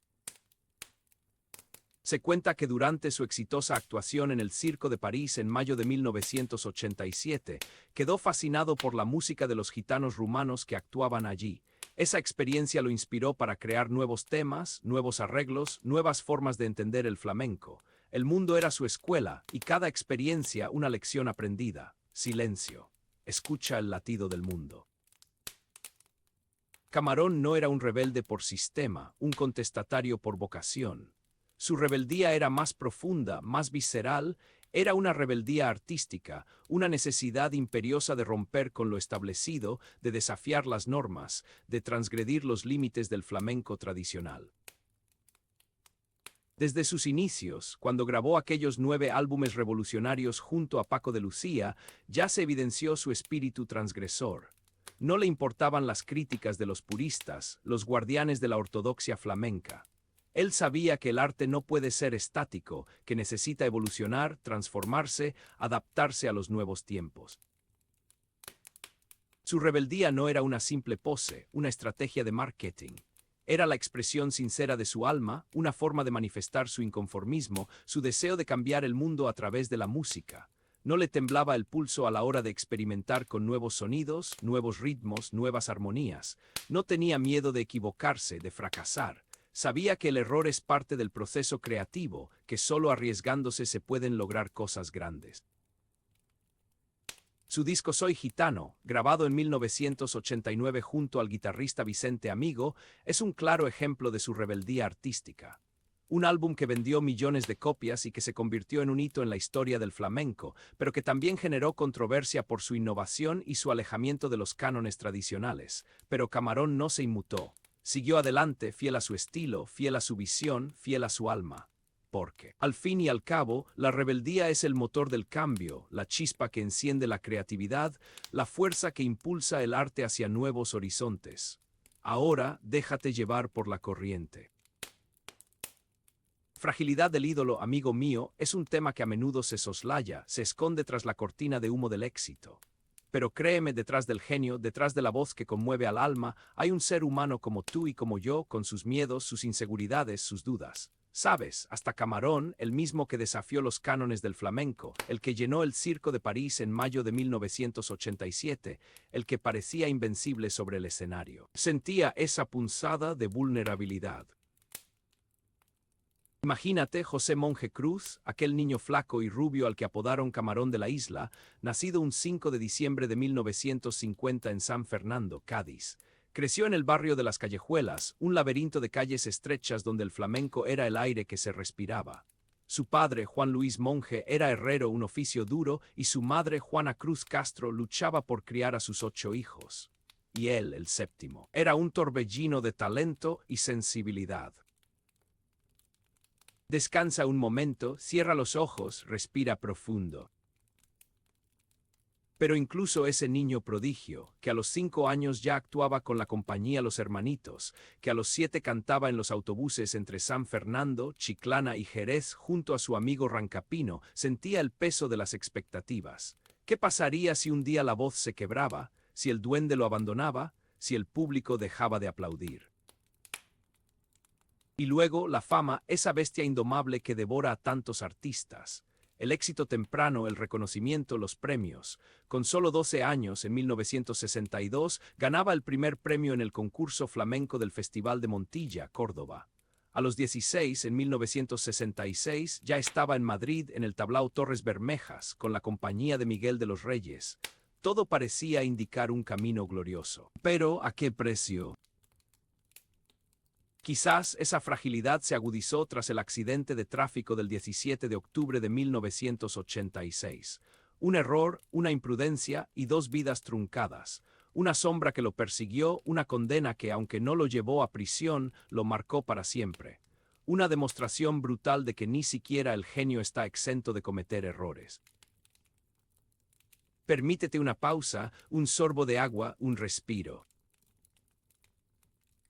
Se cuenta que durante su exitosa actuación en el Circo de París en mayo de 1987, quedó fascinado por la música de los gitanos rumanos que actuaban allí. Esa experiencia lo inspiró para crear nuevos temas, nuevos arreglos, nuevas formas de entender el flamenco. El mundo era su escuela y cada experiencia una lección aprendida. Silencio. Escucha el latido del mundo. Camarón no era un rebelde por sistema, un contestatario por vocación. Su rebeldía era más profunda, más visceral, era una rebeldía artística, una necesidad imperiosa de romper con lo establecido, de desafiar las normas, de transgredir los límites del flamenco tradicional. Desde sus inicios, cuando grabó aquellos 9 álbumes revolucionarios junto a Paco de Lucía, ya se evidenció su espíritu transgresor. No le importaban las críticas de los puristas, los guardianes de la ortodoxia flamenca. Él sabía que el arte no puede ser estático, que necesita evolucionar, transformarse, adaptarse a los nuevos tiempos. Su rebeldía no era una simple pose, una estrategia de marketing. Era la expresión sincera de su alma, una forma de manifestar su inconformismo, su deseo de cambiar el mundo a través de la música. No le temblaba el pulso a la hora de experimentar con nuevos sonidos, nuevos ritmos, nuevas armonías. No tenía miedo de equivocarse, de fracasar. Sabía que el error es parte del proceso creativo, que solo arriesgándose se pueden lograr cosas grandes. Su disco Soy Gitano, grabado en 1989 junto al guitarrista Vicente Amigo, es un claro ejemplo de su rebeldía artística. Un álbum que vendió millones de copias y que se convirtió en un hito en la historia del flamenco, pero que también generó controversia por su innovación y su alejamiento de los cánones tradicionales. Pero Camarón no se inmutó. Siguió adelante, fiel a su estilo, fiel a su visión, fiel a su alma. Porque, al fin y al cabo, la rebeldía es el motor del cambio, la chispa que enciende la creatividad, la fuerza que impulsa el arte hacia nuevos horizontes. Ahora, déjate llevar por la corriente. Fragilidad del ídolo, amigo mío, es un tema que a menudo se soslaya, se esconde tras la cortina de humo del éxito. Pero créeme, detrás del genio, detrás de la voz que conmueve al alma, hay un ser humano como tú y como yo, con sus miedos, sus inseguridades, sus dudas. Sabes, hasta Camarón, el mismo que desafió los cánones del flamenco, el que llenó el Circo de París en mayo de 1987, el que parecía invencible sobre el escenario, sentía esa punzada de vulnerabilidad. Imagínate José Monje Cruz, aquel niño flaco y rubio al que apodaron Camarón de la Isla, nacido un 5 de diciembre de 1950 en San Fernando, Cádiz. Creció en el barrio de las Callejuelas, un laberinto de calles estrechas donde el flamenco era el aire que se respiraba. Su padre, Juan Luis Monje, era herrero, un oficio duro, y su madre, Juana Cruz Castro, luchaba por criar a sus 8 hijos. Y él, el séptimo, era un torbellino de talento y sensibilidad. Descansa un momento, cierra los ojos, respira profundo. Pero incluso ese niño prodigio, que a los 5 años ya actuaba con la compañía Los Hermanitos, que a los 7 cantaba en los autobuses entre San Fernando, Chiclana y Jerez junto a su amigo Rancapino, sentía el peso de las expectativas. ¿Qué pasaría si un día la voz se quebraba, si el duende lo abandonaba, si el público dejaba de aplaudir? Y luego la fama, esa bestia indomable que devora a tantos artistas. El éxito temprano, el reconocimiento, los premios. Con solo 12 años, en 1962, ganaba el primer premio en el concurso flamenco del Festival de Montilla, Córdoba. A los 16, en 1966, ya estaba en Madrid en el tablao Torres Bermejas con la compañía de Miguel de los Reyes. Todo parecía indicar un camino glorioso. Pero, ¿a qué precio? Quizás esa fragilidad se agudizó tras el accidente de tráfico del 17 de octubre de 1986. Un error, una imprudencia y 2 vidas truncadas. Una sombra que lo persiguió, una condena que, aunque no lo llevó a prisión, lo marcó para siempre. Una demostración brutal de que ni siquiera el genio está exento de cometer errores. Permítete una pausa, un sorbo de agua, un respiro.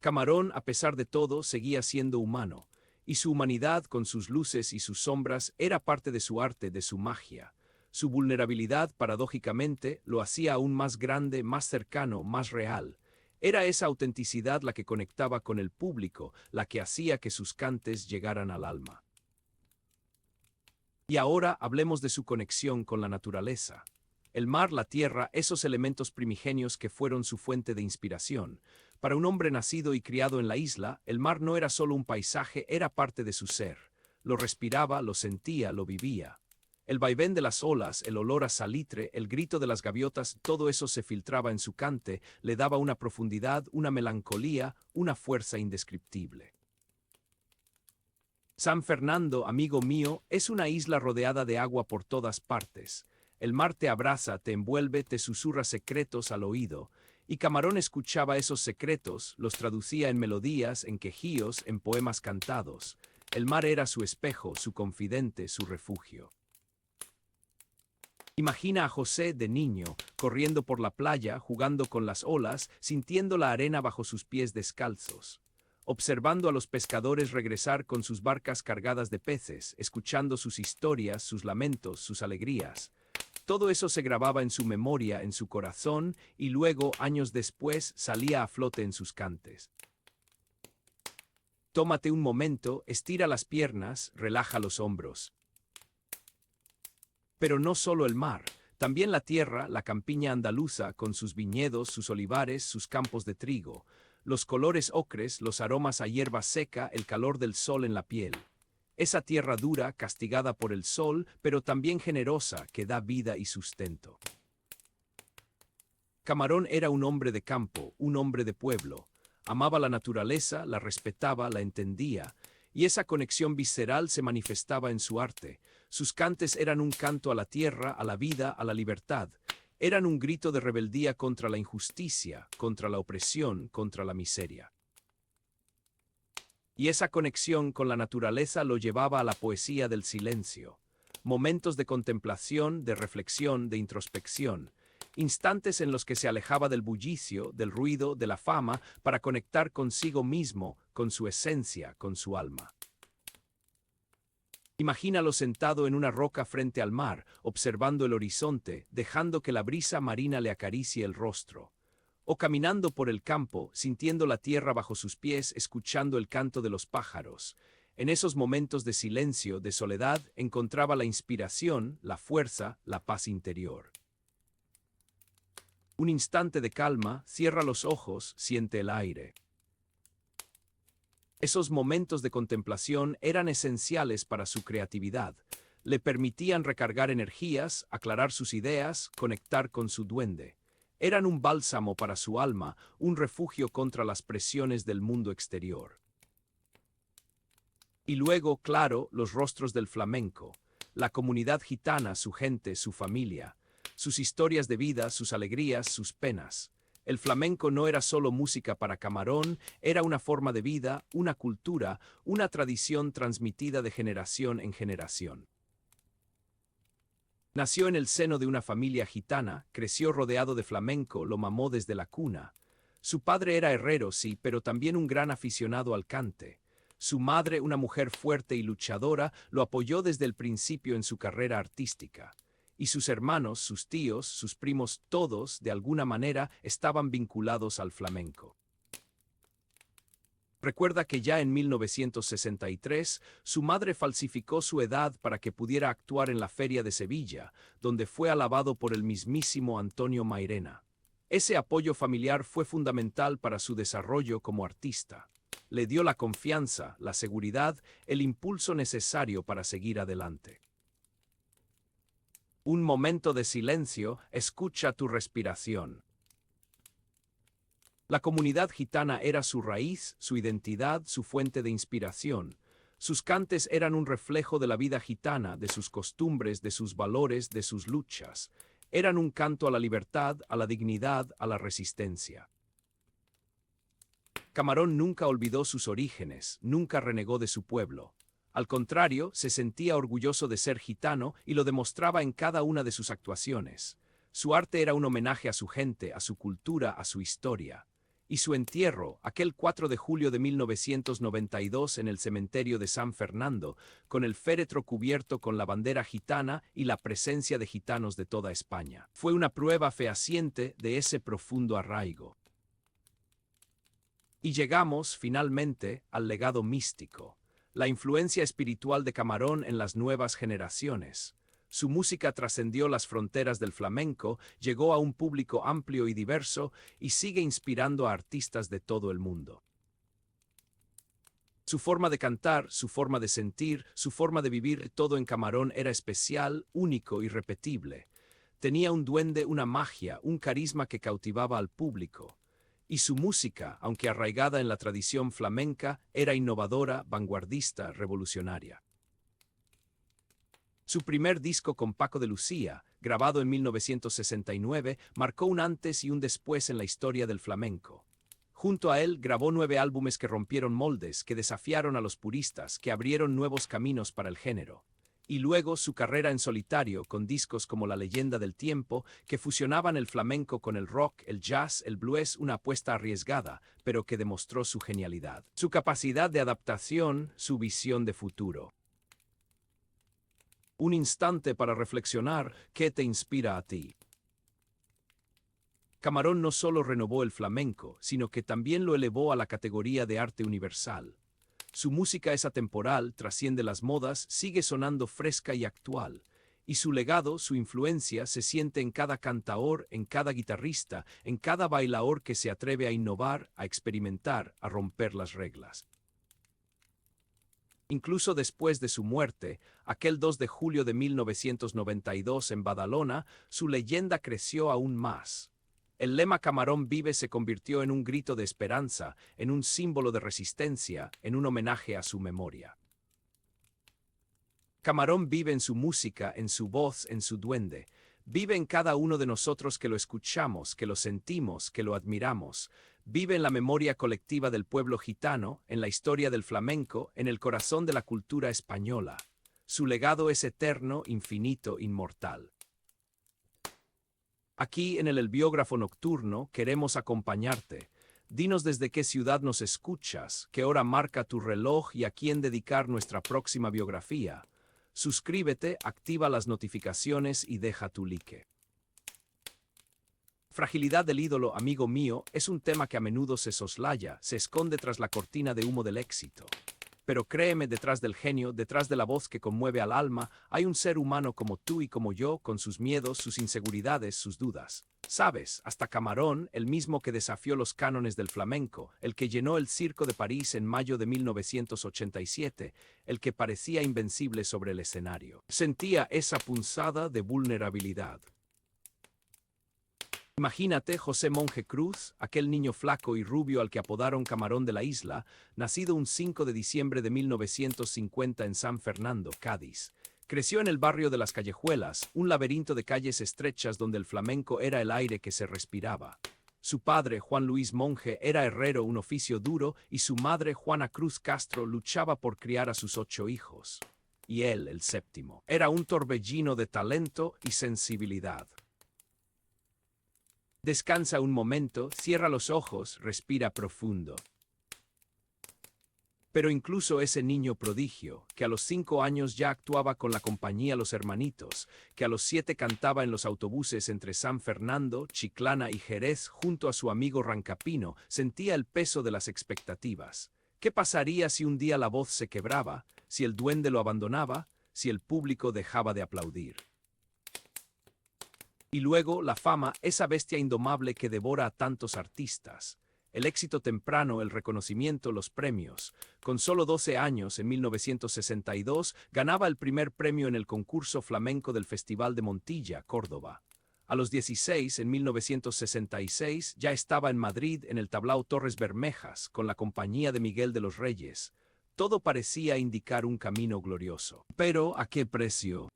Camarón, a pesar de todo, seguía siendo humano, y su humanidad, con sus luces y sus sombras, era parte de su arte, de su magia. Su vulnerabilidad, paradójicamente, lo hacía aún más grande, más cercano, más real. Era esa autenticidad la que conectaba con el público, la que hacía que sus cantes llegaran al alma. Y ahora hablemos de su conexión con la naturaleza. El mar, la tierra, esos elementos primigenios que fueron su fuente de inspiración. Para un hombre nacido y criado en la isla, el mar no era solo un paisaje, era parte de su ser. Lo respiraba, lo sentía, lo vivía. El vaivén de las olas, el olor a salitre, el grito de las gaviotas, todo eso se filtraba en su cante, le daba una profundidad, una melancolía, una fuerza indescriptible. San Fernando, amigo mío, es una isla rodeada de agua por todas partes. El mar te abraza, te envuelve, te susurra secretos al oído. Y Camarón escuchaba esos secretos, los traducía en melodías, en quejíos, en poemas cantados. El mar era su espejo, su confidente, su refugio. Imagina a José de niño, corriendo por la playa, jugando con las olas, sintiendo la arena bajo sus pies descalzos. Observando a los pescadores regresar con sus barcas cargadas de peces, escuchando sus historias, sus lamentos, sus alegrías. Todo eso se grababa en su memoria, en su corazón, y luego, años después, salía a flote en sus cantes. Tómate un momento, estira las piernas, relaja los hombros. Pero no solo el mar, también la tierra, la campiña andaluza, con sus viñedos, sus olivares, sus campos de trigo, los colores ocres, los aromas a hierba seca, el calor del sol en la piel. Esa tierra dura, castigada por el sol, pero también generosa, que da vida y sustento. Camarón era un hombre de campo, un hombre de pueblo. Amaba la naturaleza, la respetaba, la entendía, y esa conexión visceral se manifestaba en su arte. Sus cantes eran un canto a la tierra, a la vida, a la libertad. Eran un grito de rebeldía contra la injusticia, contra la opresión, contra la miseria. Y esa conexión con la naturaleza lo llevaba a la poesía del silencio. Momentos de contemplación, de reflexión, de introspección. Instantes en los que se alejaba del bullicio, del ruido, de la fama, para conectar consigo mismo, con su esencia, con su alma. Imagínalo sentado en una roca frente al mar, observando el horizonte, dejando que la brisa marina le acaricie el rostro. O caminando por el campo, sintiendo la tierra bajo sus pies, escuchando el canto de los pájaros. En esos momentos de silencio, de soledad, encontraba la inspiración, la fuerza, la paz interior. Un instante de calma, cierra los ojos, siente el aire. Esos momentos de contemplación eran esenciales para su creatividad. Le permitían recargar energías, aclarar sus ideas, conectar con su duende. Eran un bálsamo para su alma, un refugio contra las presiones del mundo exterior. Y luego, claro, los rostros del flamenco, la comunidad gitana, su gente, su familia, sus historias de vida, sus alegrías, sus penas. El flamenco no era solo música para Camarón, era una forma de vida, una cultura, una tradición transmitida de generación en generación. Nació en el seno de una familia gitana, creció rodeado de flamenco, lo mamó desde la cuna. Su padre era herrero, sí, pero también un gran aficionado al cante. Su madre, una mujer fuerte y luchadora, lo apoyó desde el principio en su carrera artística. Y sus hermanos, sus tíos, sus primos, todos, de alguna manera, estaban vinculados al flamenco. Recuerda que ya en 1963, su madre falsificó su edad para que pudiera actuar en la Feria de Sevilla, donde fue alabado por el mismísimo Antonio Mairena. Ese apoyo familiar fue fundamental para su desarrollo como artista. Le dio la confianza, la seguridad, el impulso necesario para seguir adelante. Un momento de silencio, escucha tu respiración. La comunidad gitana era su raíz, su identidad, su fuente de inspiración. Sus cantes eran un reflejo de la vida gitana, de sus costumbres, de sus valores, de sus luchas. Eran un canto a la libertad, a la dignidad, a la resistencia. Camarón nunca olvidó sus orígenes, nunca renegó de su pueblo. Al contrario, se sentía orgulloso de ser gitano y lo demostraba en cada una de sus actuaciones. Su arte era un homenaje a su gente, a su cultura, a su historia. Y su entierro, aquel 4 de julio de 1992 en el cementerio de San Fernando, con el féretro cubierto con la bandera gitana y la presencia de gitanos de toda España, fue una prueba fehaciente de ese profundo arraigo. Y llegamos, finalmente, al legado místico, la influencia espiritual de Camarón en las nuevas generaciones. Su música trascendió las fronteras del flamenco, llegó a un público amplio y diverso y sigue inspirando a artistas de todo el mundo. Su forma de cantar, su forma de sentir, su forma de vivir, todo en Camarón era especial, único, irrepetible. Tenía un duende, una magia, un carisma que cautivaba al público. Y su música, aunque arraigada en la tradición flamenca, era innovadora, vanguardista, revolucionaria. Su primer disco con Paco de Lucía, grabado en 1969, marcó un antes y un después en la historia del flamenco. Junto a él grabó 9 álbumes que rompieron moldes, que desafiaron a los puristas, que abrieron nuevos caminos para el género. Y luego su carrera en solitario, con discos como La Leyenda del Tiempo, que fusionaban el flamenco con el rock, el jazz, el blues, una apuesta arriesgada, pero que demostró su genialidad, su capacidad de adaptación, su visión de futuro. Un instante para reflexionar, ¿qué te inspira a ti? Camarón no solo renovó el flamenco, sino que también lo elevó a la categoría de arte universal. Su música es atemporal, trasciende las modas, sigue sonando fresca y actual. Y su legado, su influencia, se siente en cada cantaor, en cada guitarrista, en cada bailaor que se atreve a innovar, a experimentar, a romper las reglas. Incluso después de su muerte, aquel 2 de julio de 1992 en Badalona, su leyenda creció aún más. El lema Camarón vive se convirtió en un grito de esperanza, en un símbolo de resistencia, en un homenaje a su memoria. Camarón vive en su música, en su voz, en su duende. Vive en cada uno de nosotros que lo escuchamos, que lo sentimos, que lo admiramos. Vive en la memoria colectiva del pueblo gitano, en la historia del flamenco, en el corazón de la cultura española. Su legado es eterno, infinito, inmortal. Aquí, en el Biógrafo Nocturno, queremos acompañarte. Dinos desde qué ciudad nos escuchas, qué hora marca tu reloj y a quién dedicar nuestra próxima biografía. Suscríbete, activa las notificaciones y deja tu like. Fragilidad del ídolo, amigo mío, es un tema que a menudo se soslaya, se esconde tras la cortina de humo del éxito. Pero créeme, detrás del genio, detrás de la voz que conmueve al alma, hay un ser humano como tú y como yo, con sus miedos, sus inseguridades, sus dudas. Sabes, hasta Camarón, el mismo que desafió los cánones del flamenco, el que llenó el Circo de París en mayo de 1987, el que parecía invencible sobre el escenario, sentía esa punzada de vulnerabilidad. Imagínate José Monje Cruz, aquel niño flaco y rubio al que apodaron Camarón de la Isla, nacido un 5 de diciembre de 1950 en San Fernando, Cádiz. Creció en el barrio de Las Callejuelas, un laberinto de calles estrechas donde el flamenco era el aire que se respiraba. Su padre, Juan Luis Monje, era herrero, un oficio duro, y su madre, Juana Cruz Castro, luchaba por criar a sus 8 hijos. Y él, el séptimo, era un torbellino de talento y sensibilidad. Descansa un momento, cierra los ojos, respira profundo. Pero incluso ese niño prodigio, que a los 5 años ya actuaba con la compañía Los Hermanitos, que a los 7 cantaba en los autobuses entre San Fernando, Chiclana y Jerez junto a su amigo Rancapino, sentía el peso de las expectativas. ¿Qué pasaría si un día la voz se quebraba, si el duende lo abandonaba, si el público dejaba de aplaudir? Y luego la fama, esa bestia indomable que devora a tantos artistas. el éxito temprano, el reconocimiento, los premios. Con solo 12 años, en 1962, ganaba el primer premio en el concurso flamenco del Festival de Montilla, Córdoba. A los 16, en 1966, ya estaba en Madrid en el tablao Torres Bermejas, con la compañía de Miguel de los Reyes. Todo parecía indicar un camino glorioso. Pero, ¿a qué precio?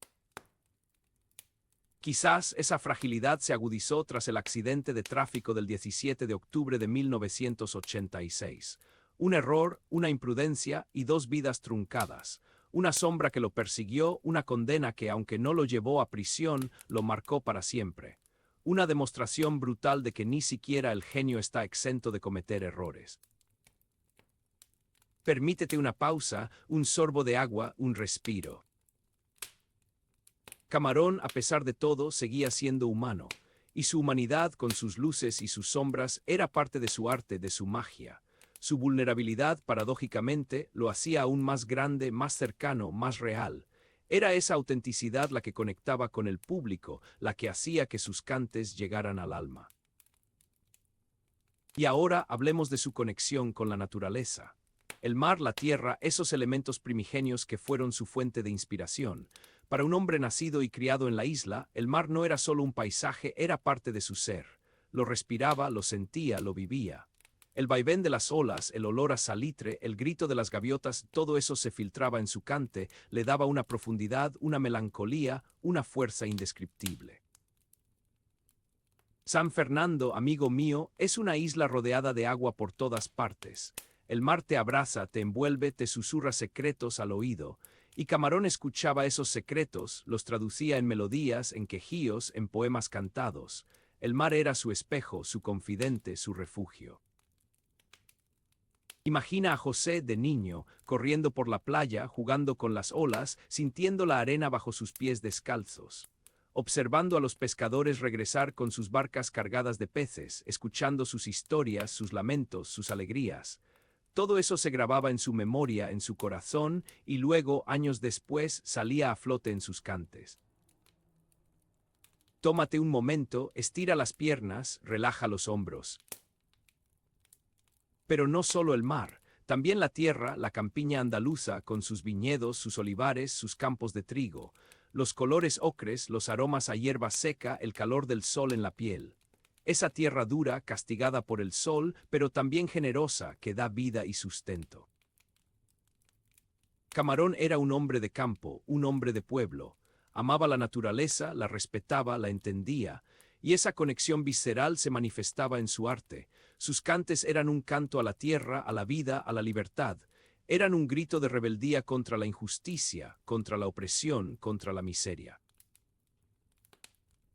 Quizás esa fragilidad se agudizó tras el accidente de tráfico del 17 de octubre de 1986. Un error, una imprudencia y 2 vidas truncadas. Una sombra que lo persiguió, una condena que, aunque no lo llevó a prisión, lo marcó para siempre. Una demostración brutal de que ni siquiera el genio está exento de cometer errores. Permítete una pausa, un sorbo de agua, un respiro. Camarón, a pesar de todo, seguía siendo humano, y su humanidad, con sus luces y sus sombras, era parte de su arte, de su magia. Su vulnerabilidad, paradójicamente, lo hacía aún más grande, más cercano, más real. Era esa autenticidad la que conectaba con el público, la que hacía que sus cantes llegaran al alma. Y ahora hablemos de su conexión con la naturaleza. El mar, la tierra, esos elementos primigenios que fueron su fuente de inspiración. Para un hombre nacido y criado en la isla, el mar no era solo un paisaje, era parte de su ser. Lo respiraba, lo sentía, lo vivía. El vaivén de las olas, el olor a salitre, el grito de las gaviotas, todo eso se filtraba en su cante, le daba una profundidad, una melancolía, una fuerza indescriptible. San Fernando, amigo mío, es una isla rodeada de agua por todas partes. El mar te abraza, te envuelve, te susurra secretos al oído. Y Camarón escuchaba esos secretos, los traducía en melodías, en quejíos, en poemas cantados. El mar era su espejo, su confidente, su refugio. Imagina a José de niño, corriendo por la playa, jugando con las olas, sintiendo la arena bajo sus pies descalzos. Observando a los pescadores regresar con sus barcas cargadas de peces, escuchando sus historias, sus lamentos, sus alegrías. Todo eso se grababa en su memoria, en su corazón, y luego, años después, salía a flote en sus cantes. Tómate un momento, estira las piernas, relaja los hombros. Pero no solo el mar, también la tierra, la campiña andaluza, con sus viñedos, sus olivares, sus campos de trigo, los colores ocres, los aromas a hierba seca, el calor del sol en la piel. Esa tierra dura, castigada por el sol, pero también generosa, que da vida y sustento. Camarón era un hombre de campo, un hombre de pueblo. Amaba la naturaleza, la respetaba, la entendía, y esa conexión visceral se manifestaba en su arte. Sus cantes eran un canto a la tierra, a la vida, a la libertad. Eran un grito de rebeldía contra la injusticia, contra la opresión, contra la miseria.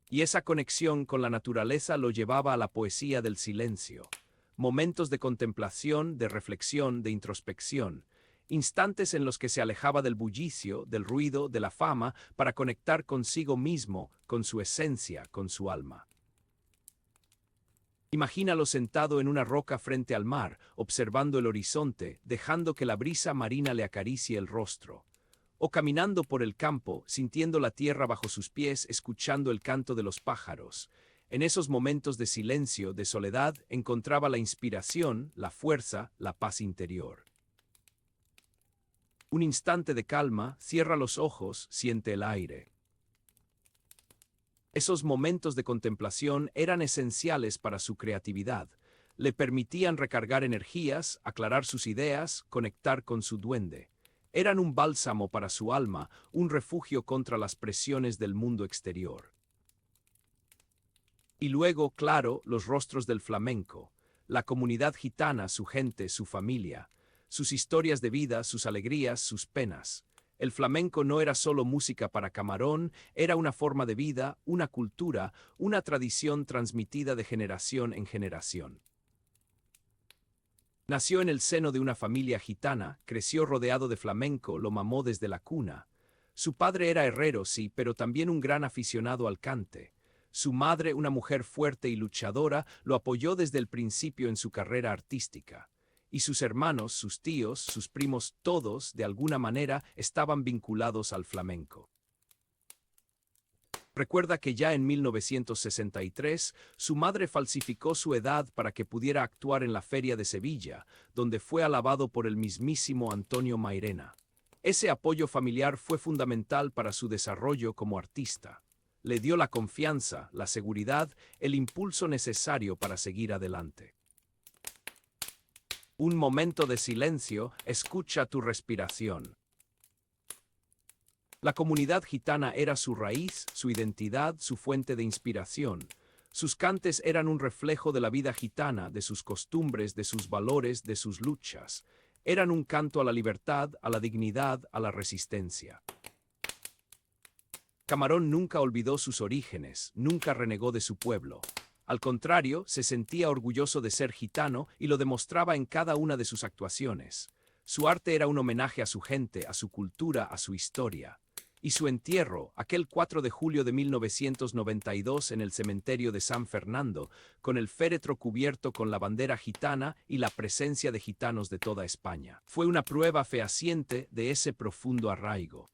Y esa conexión con la naturaleza lo llevaba a la poesía del silencio. Momentos de contemplación, de reflexión, de introspección. Instantes en los que se alejaba del bullicio, del ruido, de la fama, para conectar consigo mismo, con su esencia, con su alma. Imagínalo sentado en una roca frente al mar, observando el horizonte, dejando que la brisa marina le acaricie el rostro. O caminando por el campo, sintiendo la tierra bajo sus pies, escuchando el canto de los pájaros. En esos momentos de silencio, de soledad, encontraba la inspiración, la fuerza, la paz interior. Un instante de calma, cierra los ojos, siente el aire. Esos momentos de contemplación eran esenciales para su creatividad. Le permitían recargar energías, aclarar sus ideas, conectar con su duende. Eran un bálsamo para su alma, un refugio contra las presiones del mundo exterior. Y luego, claro, los rostros del flamenco, la comunidad gitana, su gente, su familia, sus historias de vida, sus alegrías, sus penas. El flamenco no era solo música para Camarón, era una forma de vida, una cultura, una tradición transmitida de generación en generación. Nació en el seno de una familia gitana, creció rodeado de flamenco, lo mamó desde la cuna. Su padre era herrero, sí, pero también un gran aficionado al cante. Su madre, una mujer fuerte y luchadora, lo apoyó desde el principio en su carrera artística. Y sus hermanos, sus tíos, sus primos, todos, de alguna manera, estaban vinculados al flamenco. Recuerda que ya en 1963, su madre falsificó su edad para que pudiera actuar en la Feria de Sevilla, donde fue alabado por el mismísimo Antonio Mairena. Ese apoyo familiar fue fundamental para su desarrollo como artista. Le dio la confianza, la seguridad, el impulso necesario para seguir adelante. Un momento de silencio, escucha tu respiración. La comunidad gitana era su raíz, su identidad, su fuente de inspiración. Sus cantes eran un reflejo de la vida gitana, de sus costumbres, de sus valores, de sus luchas. Eran un canto a la libertad, a la dignidad, a la resistencia. Camarón nunca olvidó sus orígenes, nunca renegó de su pueblo. Al contrario, se sentía orgulloso de ser gitano y lo demostraba en cada una de sus actuaciones. Su arte era un homenaje a su gente, a su cultura, a su historia. Y su entierro, aquel 4 de julio de 1992 en el cementerio de San Fernando, con el féretro cubierto con la bandera gitana y la presencia de gitanos de toda España, fue una prueba fehaciente de ese profundo arraigo.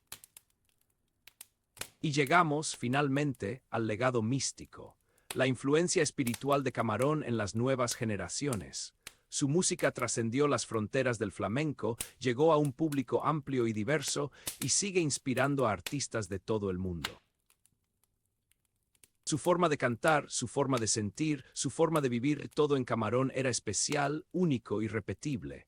Y llegamos, finalmente, al legado místico, la influencia espiritual de Camarón en las nuevas generaciones. Su música trascendió las fronteras del flamenco, llegó a un público amplio y diverso y sigue inspirando a artistas de todo el mundo. Su forma de cantar, su forma de sentir, su forma de vivir, todo en Camarón era especial, único, irrepetible.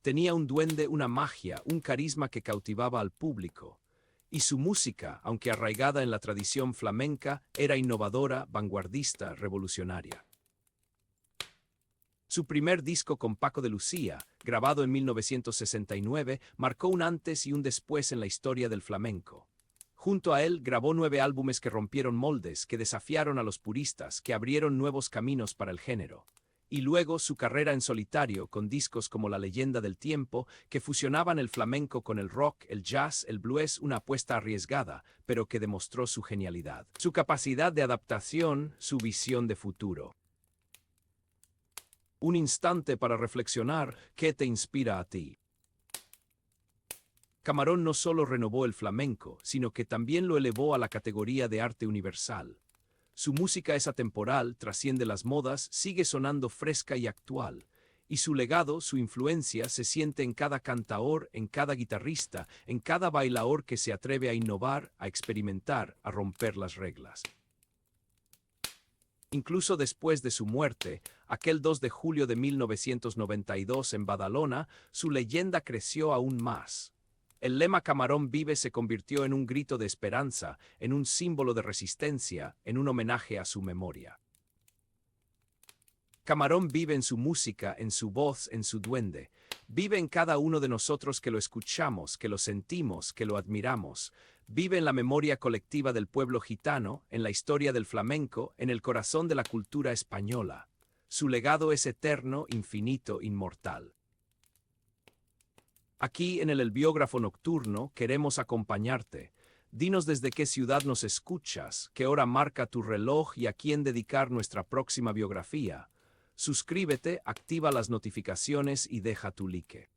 Tenía un duende, una magia, un carisma que cautivaba al público. Y su música, aunque arraigada en la tradición flamenca, era innovadora, vanguardista, revolucionaria. Su primer disco con Paco de Lucía, grabado en 1969, marcó un antes y un después en la historia del flamenco. Junto a él grabó 9 álbumes que rompieron moldes, que desafiaron a los puristas, que abrieron nuevos caminos para el género. Y luego su carrera en solitario, con discos como La Leyenda del Tiempo, que fusionaban el flamenco con el rock, el jazz, el blues, una apuesta arriesgada, pero que demostró su genialidad, su capacidad de adaptación, su visión de futuro. Un instante para reflexionar, ¿qué te inspira a ti? Camarón no solo renovó el flamenco, sino que también lo elevó a la categoría de arte universal. Su música es atemporal, trasciende las modas, sigue sonando fresca y actual. Y su legado, su influencia, se siente en cada cantaor, en cada guitarrista, en cada bailaor que se atreve a innovar, a experimentar, a romper las reglas. Incluso después de su muerte, aquel 2 de julio de 1992 en Badalona, su leyenda creció aún más. El lema Camarón vive se convirtió en un grito de esperanza, en un símbolo de resistencia, en un homenaje a su memoria. Camarón vive en su música, en su voz, en su duende. Vive en cada uno de nosotros que lo escuchamos, que lo sentimos, que lo admiramos. Vive en la memoria colectiva del pueblo gitano, en la historia del flamenco, en el corazón de la cultura española. Su legado es eterno, infinito, inmortal. Aquí, en el Biógrafo Nocturno, queremos acompañarte. Dinos desde qué ciudad nos escuchas, qué hora marca tu reloj y a quién dedicar nuestra próxima biografía. Suscríbete, activa las notificaciones y deja tu like.